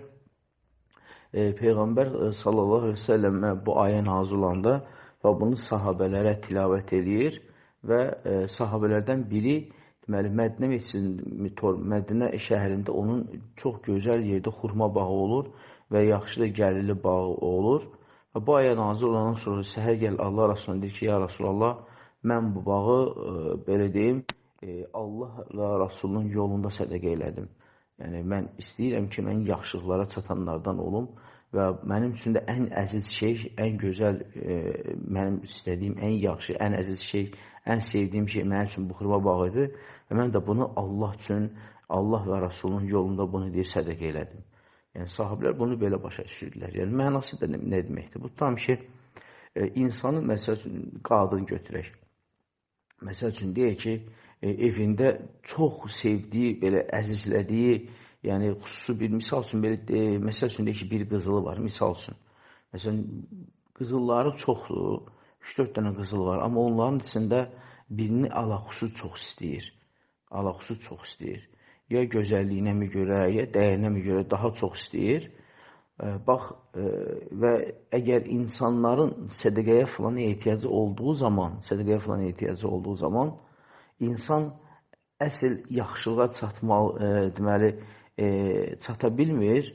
Peyğəmbər sallallahu aleyhi ve sellemə bu ayə nazil olanda və bunu sahabələrə tilavət edir və sahabələrdən biri deməli, Mədinə şəhərində onun çox gözəl yerdə xurma bağı olur və yaxşı da gəlirli bağı olur. Və bu ayə nazil olandan sonra səhər gəl Allah Rasuluna deyir ki, ya Rasulallah, mən bu bağı, belə deyim, Allah və Rasulunun yolunda sədəqə elədim. Yəni, mən istəyirəm ki, mən yaxşılıqlara çatanlardan olum və mənim üçün də ən əziz şey, ən gözəl, mənim istədiyim ən yaxşı, ən əziz şey, ən sevdiyim şey mənim üçün bu xurma bağıdır və mən də bunu Allah üçün, Allah və Rasulunun yolunda bunu deyir, sədəqə elədim. Yəni, sahiblər bunu belə başa düşürdülər. Yəni, mənası da nə deməkdir? Bu tam ki, insanı, məsəl üçün, qadın götürək. Məsəl üçün, deyək ki, evində çox sevdiyi, belə əzizlədiyi Yəni, xüsusi bir, misal üçün, məsəl üçün, deyək ki, bir qızılı var, misal üçün. Məsələn, qızılları çoxdur, 3-4 dənə qızıl var, amma onların içində birini alaxüsus çox istəyir. Alaxüsus çox istəyir. Ya gözəlliyinə mi görə, ya dəyərinə mi görə daha çox istəyir. Bax, və əgər insanların sədəqəyə filan ehtiyacı olduğu zaman, insan əsl yaxşılığa çata bilmir,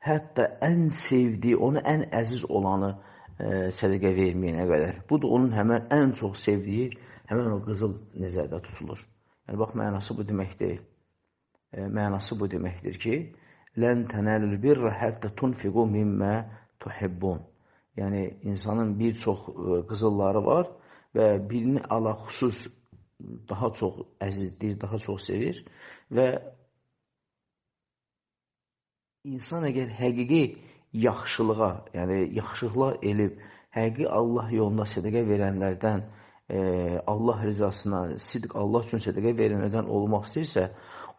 hətta ən sevdiyi, onu ən əziz olanı sədəqə verməyənə qədər. Bu da onun həmən ən çox sevdiyi, həmən o qızıl nəzərdə tutulur. Yəni, bax, mənası bu demək deyil. Mənası bu deməkdir ki, lən tənəlül birrə həttə tunfiqu mimmə tuhibbun. Yəni, insanın bir çox qızılları var və birini alaxüsus daha çox əzizdir, daha çox sevir və insan əgər həqiqi yaxşılığa, yəni yaxşılıqlar elib, həqiqi Allah yolunda sədəqə verənlərdən, Allah rizasına, sidq Allah üçün sədəqə verənlərdən olmaq istəyirsə,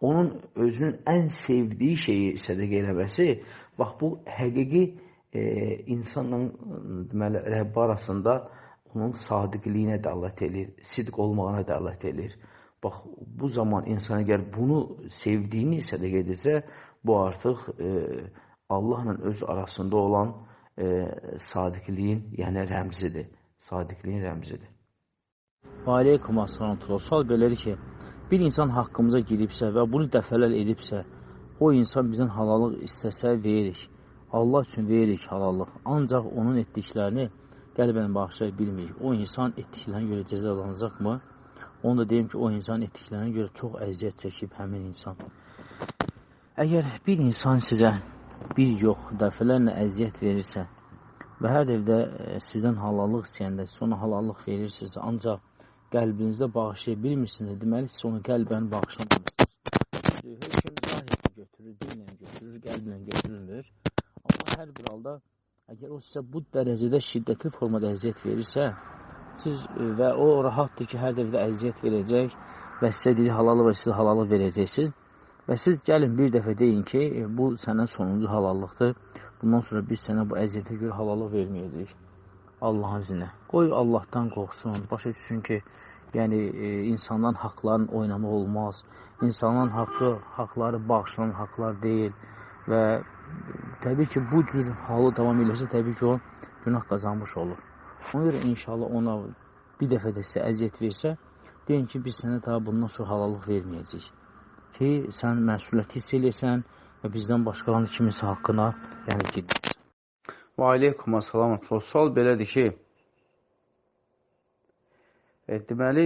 onun özünün ən sevdiyi şeyi sədəqə eləməsi, bax, bu həqiqi insanla, deməli, Rəbb arasında onun sadiqliyinə dəllət edir, sidq olmağına dəllət edir. Bax, bu zaman insan əgər bunu sevdiyini sədəqə edirsə, bu artıq Allahla öz arasında olan sadiqliyin, yəni rəmzidir. Sadiqliyin rəmzidir. Və aleykum assalam. Sual belədir ki, bir insan haqqımıza giribsə və bunu dəfələr edibsə, o insan bizdən halallıq istəsə veririk. Allah üçün veririk halallıq. Ancaq onun etdiklərini qəlbən bağışlaya bilmirik. O insan etdiklərinə görə cəzalanacaqmı? Onu da deyim ki, o insan etdiklərinə görə çox əziyyət çəkib həmin insan. Əgər bir insan sizə bir yox, dəfələrlə əziyyət verirsə və hər dəfə sizdən halallıq istəyəndə siz ona halallıq verirsinizsə, ancaq qəlbinizdə bağışlaya bilmirsiniz, deməli siz onu qəlbən bağışlamamışsınız. Hökm zahirlə götürür, dillə götürür, qəlblə götürülmür. Amma hər bir halda, əgər o sizə bu dərəcədə şiddətli formada əziyyət verirsə, siz və o rahatdır ki, hər dəfə əziyyət verəcək və sizə deyir halalı və siz halalı verəcəksiniz. Və siz gəlin bir dəfə deyin ki, bu sənin sonuncu halallıqdır. Bundan sonra biz sənə bu əziyyətə görə halallıq verməyəcəyik. Allahın izinə. Qoy Allahdan qorxsun. Başa düşsün ki, yəni insanların haqlarını oynamaq olmaz. İnsanların haqları bağışlanan haqlar deyil. Və təbii ki, bu cür halı davam edirsə, təbii ki, o günah qazanmış olur. Ona görə inşallah ona bir dəfə də sizə əziyyət versə, deyin ki, biz sənə daha bundan sonra halallıq verməyəcəyik. Ki, sən məsuliyyət hiss eləyəsən və bizdən başqalarının kiminsə haqqına yəni girməyəsən. Və aleykum assalam. Sual belədir ki, deməli,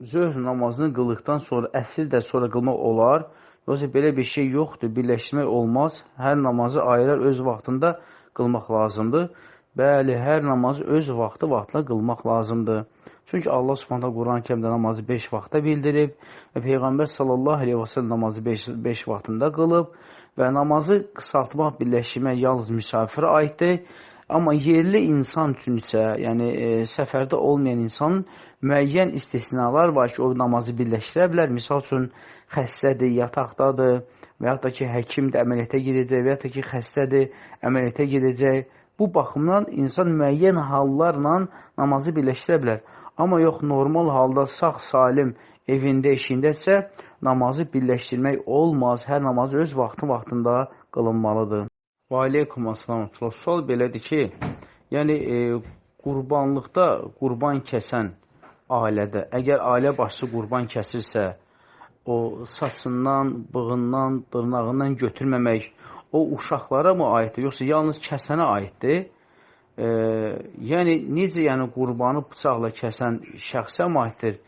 zöhr namazını qıldıqdan sonra, əsr də sonra qılmaq olar. Yoxsa belə bir şey yoxdur, birləşdirmək olmaz. Hər namazı ayrı öz vaxtında qılmaq lazımdır. Bəli, hər namazı öz vaxtla qılmaq lazımdır. Çünki Allah Subhanahu Quran-ı Kərimdə namazı 5 vaxtda bildirib və Peyğəmbər sallallahu aleyhi və səlləm namazı 5 vaxtında qılıb və namazı qısaltmaq, birləşdirmək yalnız müsafirə aiddir. Amma yerli insan üçün isə, yəni səfərdə olmayan insanın müəyyən istisnalar var ki, o namazı birləşdirə bilər. Misal üçün, xəstədir, yataqdadır və yaxud da ki, həkim də əməliyyata gedəcək və yaxud da ki, xəstədir, əməliyyata gedəcək. Bu baxımdan insan müəyyən hallarla namazı birləşdirə bilər. Amma yox, normal halda sağ salim evində, işindəsə namazı birləşdirmək olmaz. Hər namazı öz vaxtında qılınmalıdır. Və aleykum assalam. Sual belədir ki, yəni qurbanlıqda qurban kəsən ailədə, əgər ailə başçı qurban kəsirsə, o saçından, bığından, dırnağından götürməmək o uşaqlara mı aiddir, yoxsa yalnız kəsənə aiddir? Yəni, necə qurbanı bıçaqla kəsən şəxsə aiddir?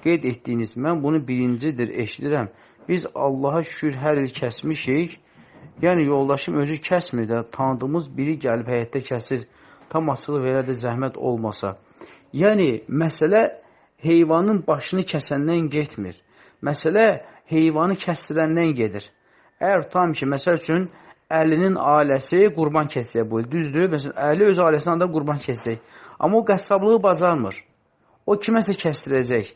Qeyd etdiyiniz, mən bunu birincidir, eşidirəm. Biz Allaha şükür hər il kəsmişik. Yəni, yoldaşım özü kəsmir də, tanıdığımız biri gəlib həyətdə kəsir, tam açılıq verə də zəhmət olmasa. Yəni, məsələ heyvanın başını kəsəndən getmir. Məsələ heyvanı kəsdirəndən gedir. Əgər tutam ki, məsəl üçün, əlinin ailəsi qurban kəsəcək bu il, düzdür? Məsələn, əli öz ailəsindən da qurban kəsəcək. Amma o qəssablığı bacarmır. O kiməsə kəsdirəcək.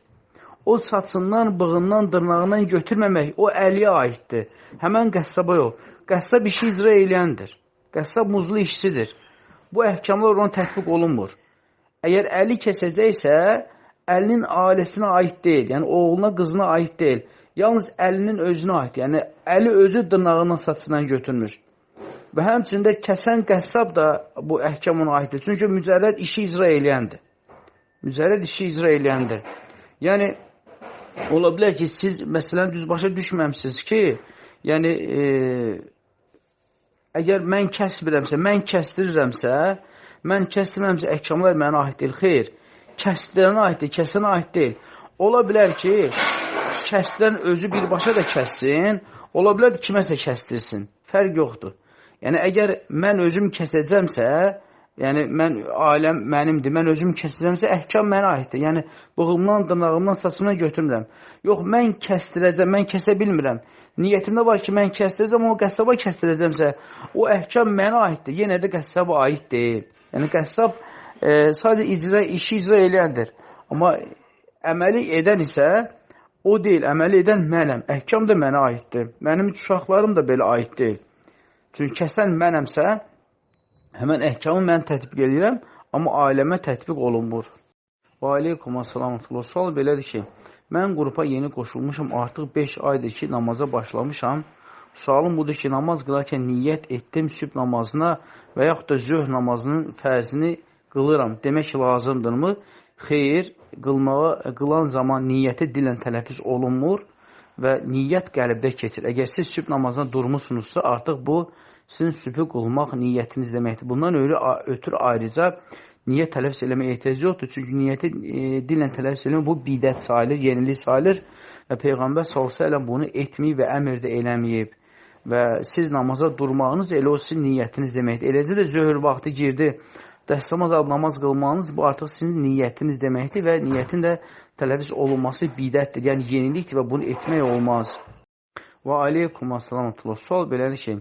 o saçından, bığından, dırnağından götürməmək, o əliyə aiddir. Həmən qəssaba yox. Qəssab işi icra eləyəndir. Qəssab muzlu işçidir. Bu əhkamlar ona tətbiq olunmur. Əgər əli kəsəcəksə, əlinin ailəsinə aid deyil. Yəni, oğluna, qızına aid deyil. Yalnız əlinin özünə aid. Yəni, əli özü dırnağından, saçından götürmür. Və həmçində kəsən qəssab da bu əhkam ona aiddir. Çünki mücərrəd işi icra eləyəndir. Mücərrəd işi icra eləyəndir. Yəni, ola bilər ki, siz məsələn düz başa düşməmsiniz ki, yəni, əgər mən kəsmirəmsə, mən kəstirirəmsə, mən kəsmirəmsə, əhkamlar mənə aid deyil. Xeyr, kəsdirənə aid deyil, kəsənə aid deyil. Ola bilər ki, kəsdirən özü birbaşa da kəssin, ola bilər ki, kiməsə kəstirsin. Fərq yoxdur. Yəni, əgər mən özüm kəsəcəmsə, yəni, ailəm mənimdir, mən özüm kəsəcəmsə, əhkam mənə aiddir. Yəni, bığımdan, dırnağımdan, saçımdan götürmürəm. Yox, mən kəstirəcəm, mən kəsə bilmirəm. Niyyətimdə var ki, mən kəstirəcəm, amma qəssaba kəstirəcəmsə, o əhkam mənə aiddir. Yenə də qəssaba aid deyil. Yəni, qəssab sadəcə işi icra eləyəndir. Amma əməli edən isə o deyil, əməli edən mənəm. Əhkam da mənə aiddir. Mənim uşaqlarım da belə aid deyil. Çünki kəsən mənəmsə, həmən əhkamı mən tətbiq edirəm, amma ailəmə tətbiq olunmur. Və aleykum assalamətullah. Sual belədir ki, mən qrupa yeni qoşulmuşam, artıq 5 aydır ki, namaza başlamışam. Sualım budur ki, namaz qılarkən niyyət etdim, sübh namazına və yaxud da zöhr namazının fərzini qılıram. Demək lazımdırmı? Xeyr, qılan zaman niyyəti dilən tələffüz olunmur və niyyət qəlbdə keçir. Əgər siz sübh namazına durmuşsunuzsa, artıq bu sizin sübhü qılmaq niyyətiniz deməkdir. Bundan ötürü ayrıca niyyət tələffüz eləməyə ehtiyac yoxdur. Çünki niyyəti dillə tələffüz eləmək bu bidət sayılır, yenilik sayılır və Peyğəmbər s.ə.v bunu etməyib və əmr də eləməyib. Və siz namaza durmağınız elə o sizin niyyətiniz deməkdir. Eləcə də zöhr vaxtı girdi, dəstəmaz alıb namaz qılmağınız bu artıq sizin niyyətiniz deməkdir və niyyətin də tələffüz olunması bidətdir. Yəni yenilikdir və bunu etmək olmaz. Və aleykum assalamətullah. Sual belədir ki,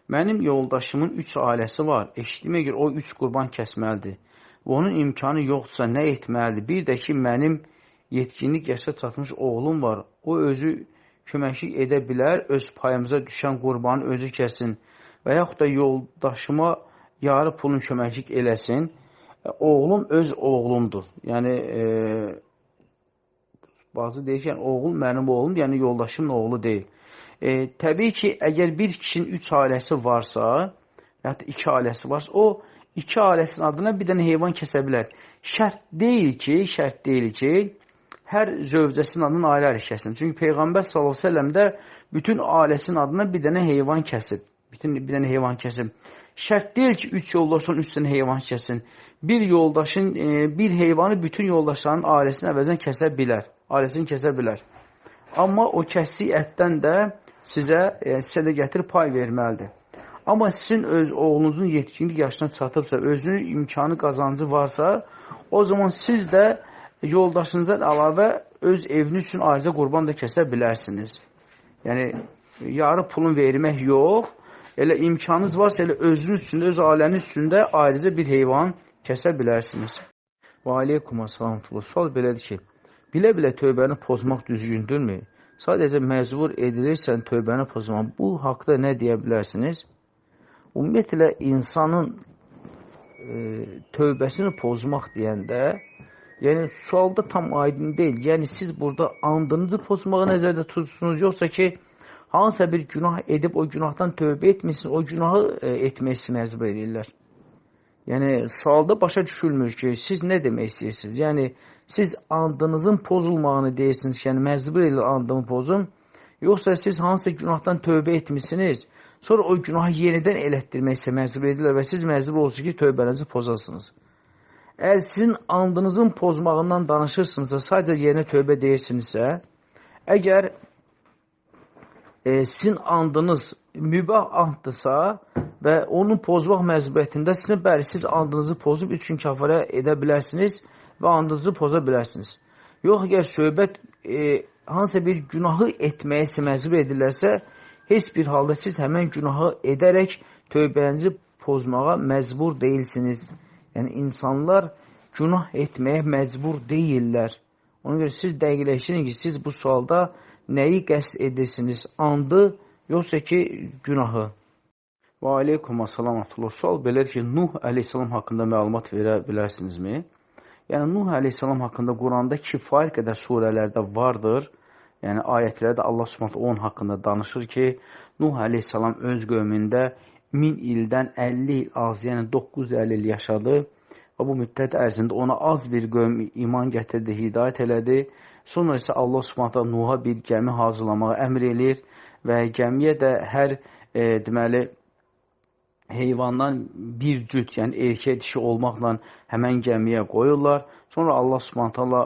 mənim yoldaşımın 3 ailəsi var. Eşitdiyimə görə o 3 qurban kəsməlidir. Və onun imkanı yoxdursa nə etməlidir? Bir də ki, mənim yetkinlik yaşa çatmış oğlum var. O özü köməklik edə bilər, öz payımıza düşən qurbanı özü kəsin və yaxud da yoldaşıma yarı pulun köməklik eləsin. Oğlum öz oğlumdur. Yəni, bazı deyir ki, yəni, oğul mənim oğlum, yəni yoldaşımın oğlu deyil. Təbii ki, əgər bir kişinin 3 ailəsi varsa, və yaxud da 2 ailəsi varsa, o 2 ailəsinin adına bir dənə heyvan kəsə bilər. Şərt deyil ki, hər zövcəsinin adına ayrı-ayrı kəsin. Çünki Peyğəmbər s.ə.v də bütün ailəsinin adına bir dənə heyvan kəsib. Bir dənə heyvan kəsib. Şərt deyil ki, 3 yoldaşın 3 dənə heyvan kəsin. Bir yoldaşın, bir heyvanı bütün yoldaşlarının ailəsinin əvəzən kəsə bilər. Ailəsini kəsə bilər. Amma o kəsdiyi ətdən də sizə də gətirib pay verməlidir. Amma sizin öz oğlunuzun yetkinlik yaşına çatıbsa, özünün imkanı, qazancı varsa, o zaman siz də yoldaşınızdan əlavə öz eviniz üçün ayrıca qurban da kəsə bilərsiniz. Yəni, yarı pulun vermək yox, elə imkanınız varsa, elə özünüz üçün, öz ailəniz üçün də ayrıca bir heyvan kəsə bilərsiniz. Və aleykum assalamətullah. Sual belədir ki, bilə-bilə tövbəni pozmaq düzgündürmü? Sadəcə məcbur edilirsən tövbəni pozmaq. Bu haqda nə deyə bilərsiniz? Ümumiyyətlə, insanın tövbəsini pozmaq deyəndə, yəni sualda tam aydın deyil. Yəni siz burada andınızı pozmağı nəzərdə tutursunuz, yoxsa ki, hansısa bir günah edib o günahdan tövbə etmişsiniz, o günahı etmək sizi məcbur edirlər. Yəni sualda başa düşülmür ki, siz nə demək istəyirsiniz? Yəni siz andınızın pozulmağını deyirsiniz ki, yəni məcbur edirlər andımı pozun, yoxsa siz hansısa günahdan tövbə etmişsiniz, sonra o günahı yenidən elətdirmək isə məcbur edirlər və siz məcbur olursunuz ki, tövbənizi pozasınız. Əgər sizin andınızın pozmağından danışırsınızsa, sadəcə yerinə tövbə deyirsinizsə, əgər sizin andınız mübah anddırsa və onu pozmaq məcburiyyətindəsinizsə, bəli, siz andınızı pozub 3 gün kəfarə edə bilərsiniz və andınızı poza bilərsiniz. Yox, əgər söhbət hansısa bir günahı etməyə isə məcbur edirlərsə, heç bir halda siz həmən günahı edərək tövbənizi pozmağa məcbur deyilsiniz. Yəni, insanlar günah etməyə məcbur deyirlər. Ona görə siz dəqiqləşdirin ki, siz bu sualda nəyi qəsd edirsiniz? Andı, yoxsa ki, günahı? Və aleykum assalam. Sual belədir ki, Nuh əleyhissalam haqqında məlumat verə bilərsinizmi? Yəni, Nuh əleyhissalam haqqında Quranda kifayət qədər surələrdə vardır. Yəni, ayətlərdə Allah Subhanahu onun haqqında danışır ki, Nuh əleyhissalam öz qövmündə 1000 ildən 50 il az, yəni 950 il yaşadı. Və bu müddət ərzində ona az bir qövm iman gətirdi, hidayət elədi. Sonra isə Allah Subhanahu Nuh'a bir gəmi hazırlamağa əmr eləyir və gəmiyə də hər deməli, heyvandan bir cüt, yəni erkək dişi olmaqla həmən gəmiyə qoyurlar. Sonra Allah Subhanahu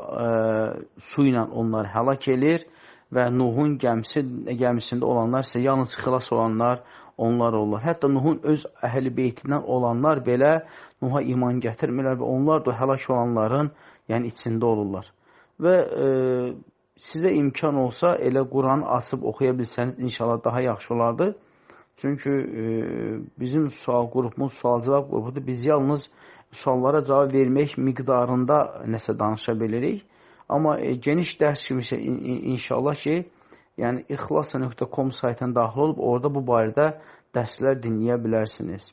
su ilə onları həlak edir və Nuhun gəmisində olanlar isə yalnız xilas olanlar onlar olurlar. Hətta Nuhun öz əhl-i beytindən olanlar belə Nuh'a iman gətirmirlər və onlar da həlak olanların yəni içində olurlar. Və sizə imkan olsa elə Quranı açıb oxuya bilsəniz inşallah daha yaxşı olardı. Çünki bizim sual qrupumuz, sual-cavab qrupudur. Biz yalnız suallara cavab vermək miqdarında nəsə danışa bilirik. Amma geniş dərs kimi inşallah ki, yəni ixlasa.com saytına daxil olub, orada bu barədə dərslər dinləyə bilərsiniz.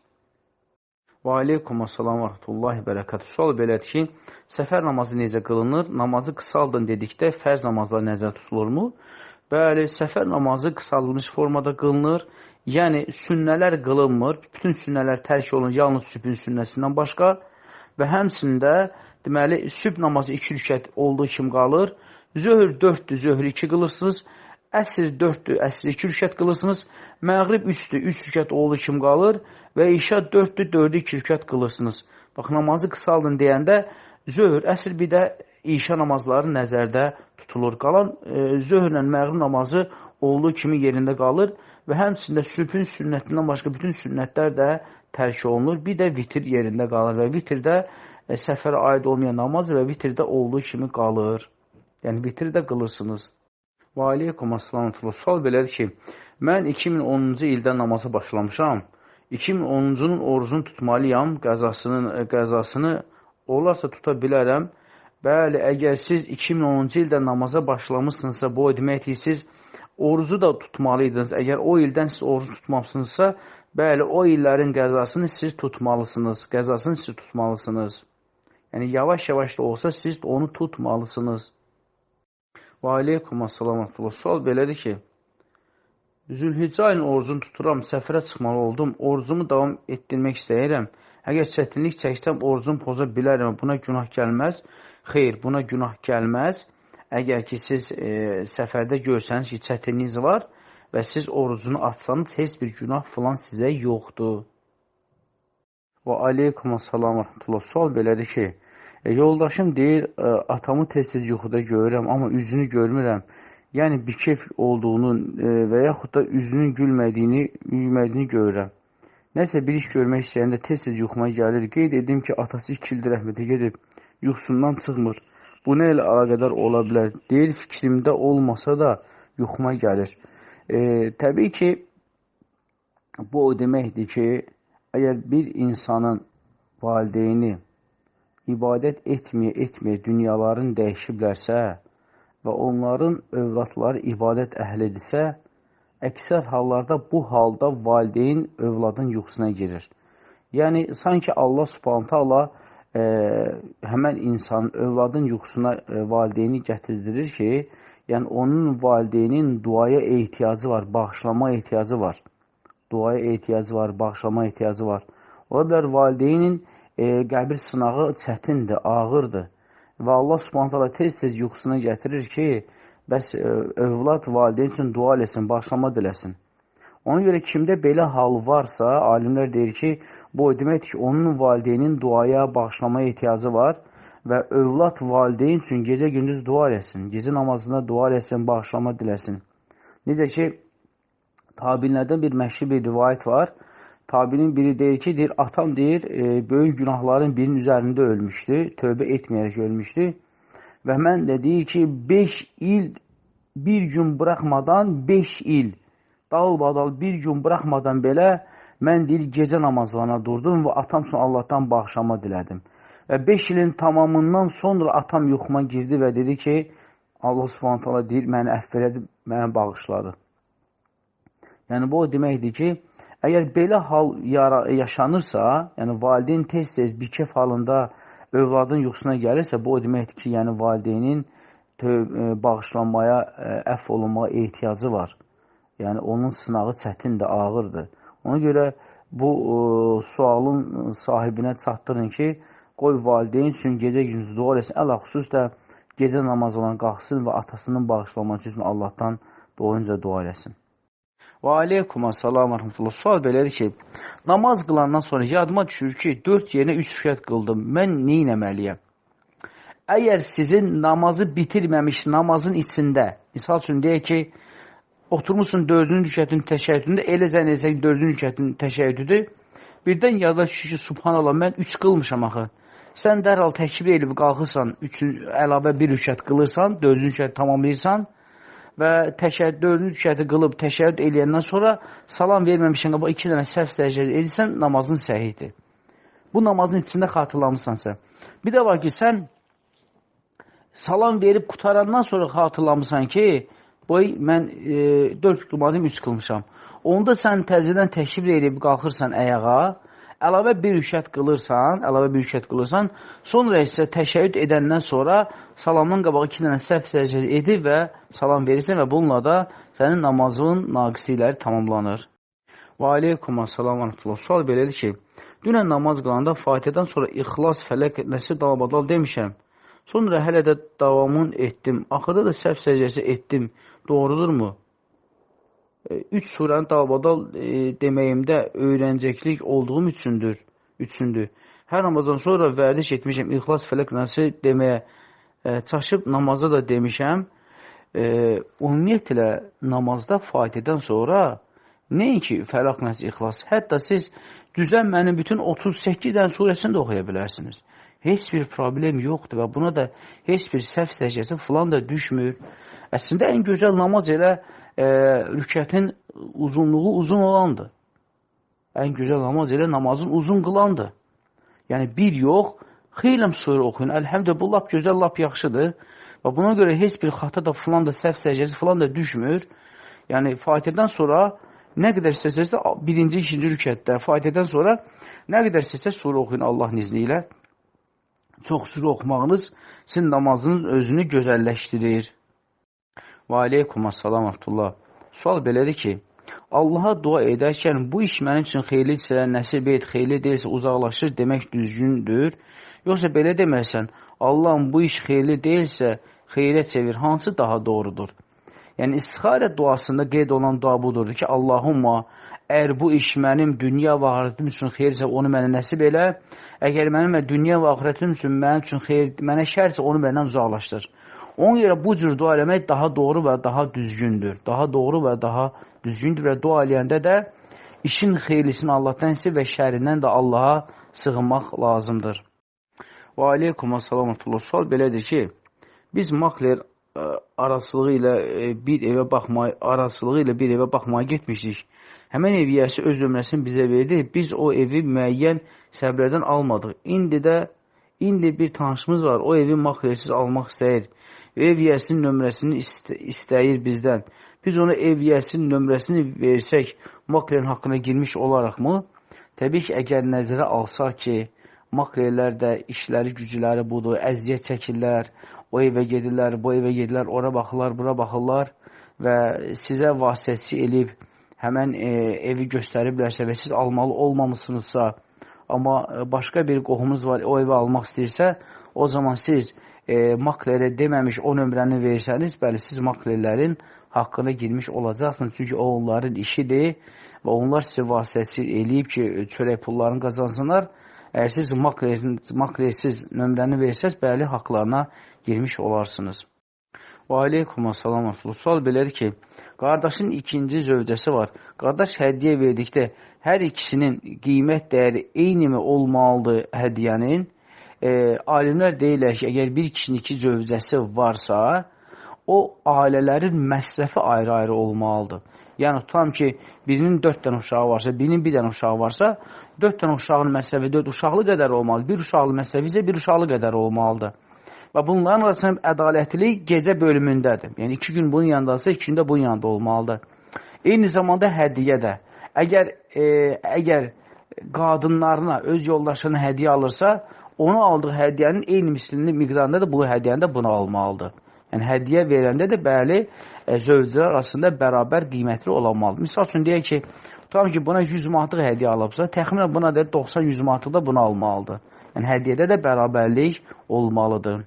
Və aleykum assalam və rahmetullahi bərəkatü. Sual belədir ki, səfər namazı necə qılınır? Namazı qısaldın dedikdə fərz namazlar nəzərdə tutulurmu? Bəli, səfər namazı qısaldılmış formada qılınır. Yəni, sünnələr qılınmır. Bütün sünnələr tərk olunur, yalnız sübhün sünnəsindən başqa. Və həmçində, deməli, sübh namazı 2 rükət olduğu kimi qalır. Zöhr 4-dür, zöhr 2 qılırsınız. Əsr 4-dür, əsr 2 rükət qılırsınız. Məğrib 3-dür, 3 rükət olduğu kimi qalır. Və işa 4-dür, 4-dür 2 rükət qılırsınız. Bax, namazı qısaldın deyəndə, zöhr, əsr bir də işa namazları nəzərdə tutulur. Qalan zöhrlə məğrib namazı olduğu kimi yerində qalır. Və həmçində sübhün sünnətindən başqa bütün sünnətlər də tərk olunur. Bir də vitir yerində qalır və vitirdə səfərə aid olmayan namaz və vitirdə olduğu kimi qalır. Yəni, vitir də qılırsınız. Və aleykum assalam. Sual belədir ki, mən 2010-cu ildə namaza başlamışam. 2010-cunun orucunu tutmalıyam, qəzasını olarsa tuta bilərəm. Bəli, əgər siz 2010-cu ildə namaza başlamışsınızsa, bu deməkdir, siz orucu da tutmalıydınız. Əgər o ildən siz orucu tutmamısınızsa, bəli, o illərin qəzasını siz tutmalısınız. Qəzasını siz tutmalısınız. Yəni, yavaş-yavaş da olsa siz onu tutmalısınız. Və aleykum assalam. Sual belədir ki, Zülhiccə ayının orucunu tuturam, səfərə çıxmalı oldum, orucumu davam etdirmək istəyirəm. Əgər çətinlik çəksəm, orucumu poza bilərəm, buna günah gəlməz. Xeyr, buna günah gəlməz. Əgər ki, siz səfərdə görsəniz ki, çətinliğiniz var və siz orucunu açsanız, heç bir günah filan sizə yoxdur. Və aleykum assalam və rahmetullah. Sual belədir ki, yoldaşım deyir, atamı tez-tez yuxuda görürəm, amma üzünü görmürəm. Yəni, bikef olduğunu və yaxud da üzünün gülmədiyini görürəm. Nəsə bir iş görmək istəyəndə tez-tez yuxuma gəlir. Qeyd edim ki, atası 2 ildir rəhmətə gedib, yuxusundan çıxmır. Bu nə ilə əlaqədar ola bilər? Deyir, fikrimdə olmasa da yuxuma gəlir. Təbii ki, bu o deməkdir ki, əgər bir insanın valideyni ibadət etməyə dünyaların dəyişiblərsə və onların övladları ibadət əhlidirsə, əksər hallarda bu halda valideyn övladın yuxusuna girir. Yəni, sanki Allah Subhanahu taala həmən insanın övladın yuxusuna valideyni gətirdirir ki, yəni onun valideynin duaya ehtiyacı var, bağışlama ehtiyacı var. Duaya ehtiyacı var, bağışlama ehtiyacı var. Ola bilər valideynin qəbir sınağı çətindir, ağırdır. Və Allah Subhanahu taala tez-tez yuxusuna gətirir ki, bəs övlad valideyn üçün dua eləsin, bağışlama diləsin. Ona görə kimdə belə hal varsa, alimlər deyir ki, bu deməkdir ki, onun valideynin duaya, bağışlamaya ehtiyacı var və övlad valideyn üçün gecə-gündüz dua eləsin, gecə namazında dua eləsin, bağışlama diləsin. Necə ki, tabinlərdən bir məşhur bir rivayət var. Tabinin biri deyir ki, deyir, atam deyir, böyük günahların birinin üzərində ölmüşdü, tövbə etməyərək ölmüşdü və mən də deyir ki, 5 il, bir gün buraxmadan 5 il, dal-badal bir gün buraxmadan belə mən deyir, gecə namazlarına durdum və atam üçün Allahdan bağışlama dilədim. Və 5 ilin tamamından sonra atam yuxuma girdi və dedi ki, Allah Subhanahu taala deyir, məni əfv elədi, məni bağışladı. Yəni, bu o deməkdir ki, əgər belə hal yaşanırsa, yəni valideyn tez-tez bikef halında övladın yuxusuna gəlirsə, bu o deməkdir ki, yəni valideynin bağışlanmaya, əfv olunmaya ehtiyacı var. Yəni, onun sınağı çətindir, ağırdır. Ona görə bu sualın sahibinə çatdırın ki, qoy valideyn üçün gecə-gündüz dua eləsin, əl-xüsus da gecə namazından qalxsın və atasının bağışlanması üçün Allahdan doyunca dua eləsin. Və aleykum assalam və rəhmətullah. Sual belədir ki, namaz qılandan sonra yadıma düşür ki, 4 yerinə 3 rükət qıldım. Mən nə etməliyəm? Əgər sizin namazı bitirməmiş namazın içində, misal üçün deyək ki, oturmuşsun 4-cü rükətin təşəkküründə, elə zənn edəcək 4-cü rükətin təşəkkürüdür. Birdən yada düşür ki, subhanallah, mən 3 qılmışam axı. Sən dərhal təkbir edib qalxırsan, əlavə 1 rükət qılırsan, 4-cü rükət tamamlayırsan və 4-cü rükəti qılıb təşəkkür eləyəndən sonra salam verməmişsən, 2 dənə səhv səcdə edirsən, namazın səhihdir. Bu namazın içində xatırlamırsan sən. Bir də var ki, sən salam verib qutarandan sonra xatırlamırsan ki, boy, mən 4 qılmadım, 3 qılmışam. Onda sən təzədən təkbir edib qalxırsan əyağa, əlavə 1 rükət qılırsan, sonra isə təşəkkür edəndən sonra salamdan qabağa 2 dənə səhv səcdə edir və salam verirsən və bununla da sənin namazın naqislikləri tamamlanır. Və aleykum assalam və rəhmətullah. Sual belədir ki, dünən namaz qılanda Fatihədən sonra İxlas, Fələq, Nəsi, dalbadal demişəm. Sonra hələ də davamını etdim. Axırda da səhv səcdəsi etdim. Doğrudurmu? 3 surəni dalbadal deməyimdə öyrəncəklik olduğum üçündür. Hər namazdan sonra vərdiş etmişəm. İxlas, Fələq, Nəsi deməyə çaşıb namaza da demişəm. Ümumiyyətlə namazda Fatihədən sonra nəinki Fələq, Nəsi, İxlas. Hətta siz düzən mənim bütün 38 dənə surəsini də oxuya bilərsiniz. Heç bir problem yoxdur və buna da heç bir səhv səcdəsi filan da düşmür. Əslində ən gözəl namaz elə rükətin uzunluğu uzun olandır. Ən gözəl namaz elə namazın uzun qılandır. Yəni bir yox, xeyləm surə oxuyun. Əlhəmdə bu lap gözəl, lap yaxşıdır. Və buna görə heç bir xata da filan da səhv səcdəsi filan da düşmür. Yəni Fatihədən sonra nə qədər istəsəsə, birinci, ikinci rükətdə Fatihədən sonra nə qədər istəsəsə surə oxuyun Allahın izni ilə. Çox surə oxumağınız sizin namazınız özünü gözəlləşdirir. Və aleykum assalam və rəhmətullah. Sual belədir ki, Allaha dua edərkən bu iş mənim üçün xeyirlidirsə, nəsib et, xeyirli deyilsə uzaqlaşır demək düzgündür. Yoxsa belə deməsən, Allahım bu iş xeyirli deyilsə, xeyrə çevir. Hansı daha doğrudur? Yəni istixarə duasında qeyd olan dua budur ki, Allahumma, əgər bu iş mənim dünya və axirətim üçün xeyirsə, onu mənə nəsib elə. Əgər mənim dünya və axirətim üçün mənim üçün xeyir, mənə şərsə, onu məndən uzaqlaşdır. Ona görə bu cür dua eləmək daha doğru və daha düzgündür. Daha doğru və daha düzgündür və dua eləyəndə də işin xeyirlisini Allahdan istəyir və şərindən də Allaha sığınmaq lazımdır. Və aleykum assalam və rəhmətullah. Sual belədir ki, biz makler arasılığı ilə bir evə baxmaya getmişdik. Həmən ev yiyəsi öz nömrəsini bizə verdi. Biz o evi müəyyən səbəblərdən almadıq. İndi bir tanışımız var. O evi maklersiz almaq istəyir. Ev yiyəsinin nömrəsini istəyir bizdən. Biz ona ev yiyəsinin nömrəsini versək, maklerin haqqına girmiş olaraqmı? Təbii ki, əgər nəzərə alsaq ki, maklerlər də işləri, gücləri budur, əziyyət çəkirlər, o evə gedirlər, bu evə gedirlər, ora baxırlar, bura baxırlar və sizə vasitəçi eləyib həmən evi göstəriblərsə və siz almalı olmamışsınızsa, amma başqa bir qohumuz var, o evi almaq istəyirsə, o zaman siz maklerə deməmiş o nömrəni versəniz, bəli, siz maklerlərin haqqına girmiş olacaqsınız. Çünki o onların işidir və onlar sizə vasitəçi eləyib ki, çörək pullarını qazansınlar. Əgər siz maklersiz nömrəni versəz, bəli, haqlarına girmiş olarsınız. Və aleykum assalam və rəhmətullah. Sual belədir ki, qardaşın ikinci zövcəsi var. Qardaş hədiyyə verdikdə hər ikisinin qiymət dəyəri eynimi olmalıdır hədiyyənin. Alimlər deyirlər ki, əgər bir kişinin iki zövcəsi varsa, o ailələrin məsrəfi ayrı-ayrı olmalıdır. Yəni, tutam ki, birinin 4 dənə uşağı varsa, birinin 1 dənə uşağı varsa, 4 dənə uşağın məsəvi 4 uşaqlı qədər olmalı, 1 uşaqlı məsəvi isə 1 uşaqlı qədər olmalıdır. Və bunların arasında ədalətlilik gecə bölümündədir. Yəni, 2 gün bunun yanındasa, 2 gün də bunun yanında olmalıdır. Eyni zamanda hədiyyə də. Əgər qadınlarına, öz yoldaşlarına hədiyyə alırsa, onu aldığı hədiyyənin eyni mislini miqdarında da bu hədiyyəni də buna almalıdır. Yəni, hədiyyə verəndə də bəli, zövclər arasında bərabər qiymətli olmalıdır. Misal üçün, deyək ki, tutam ki, buna 100 manatlıq hədiyyə alıbsa, təxminən buna da 90-100 manatlıq da bunu almalıdır. Yəni, hədiyyədə də bərabərlik olmalıdır.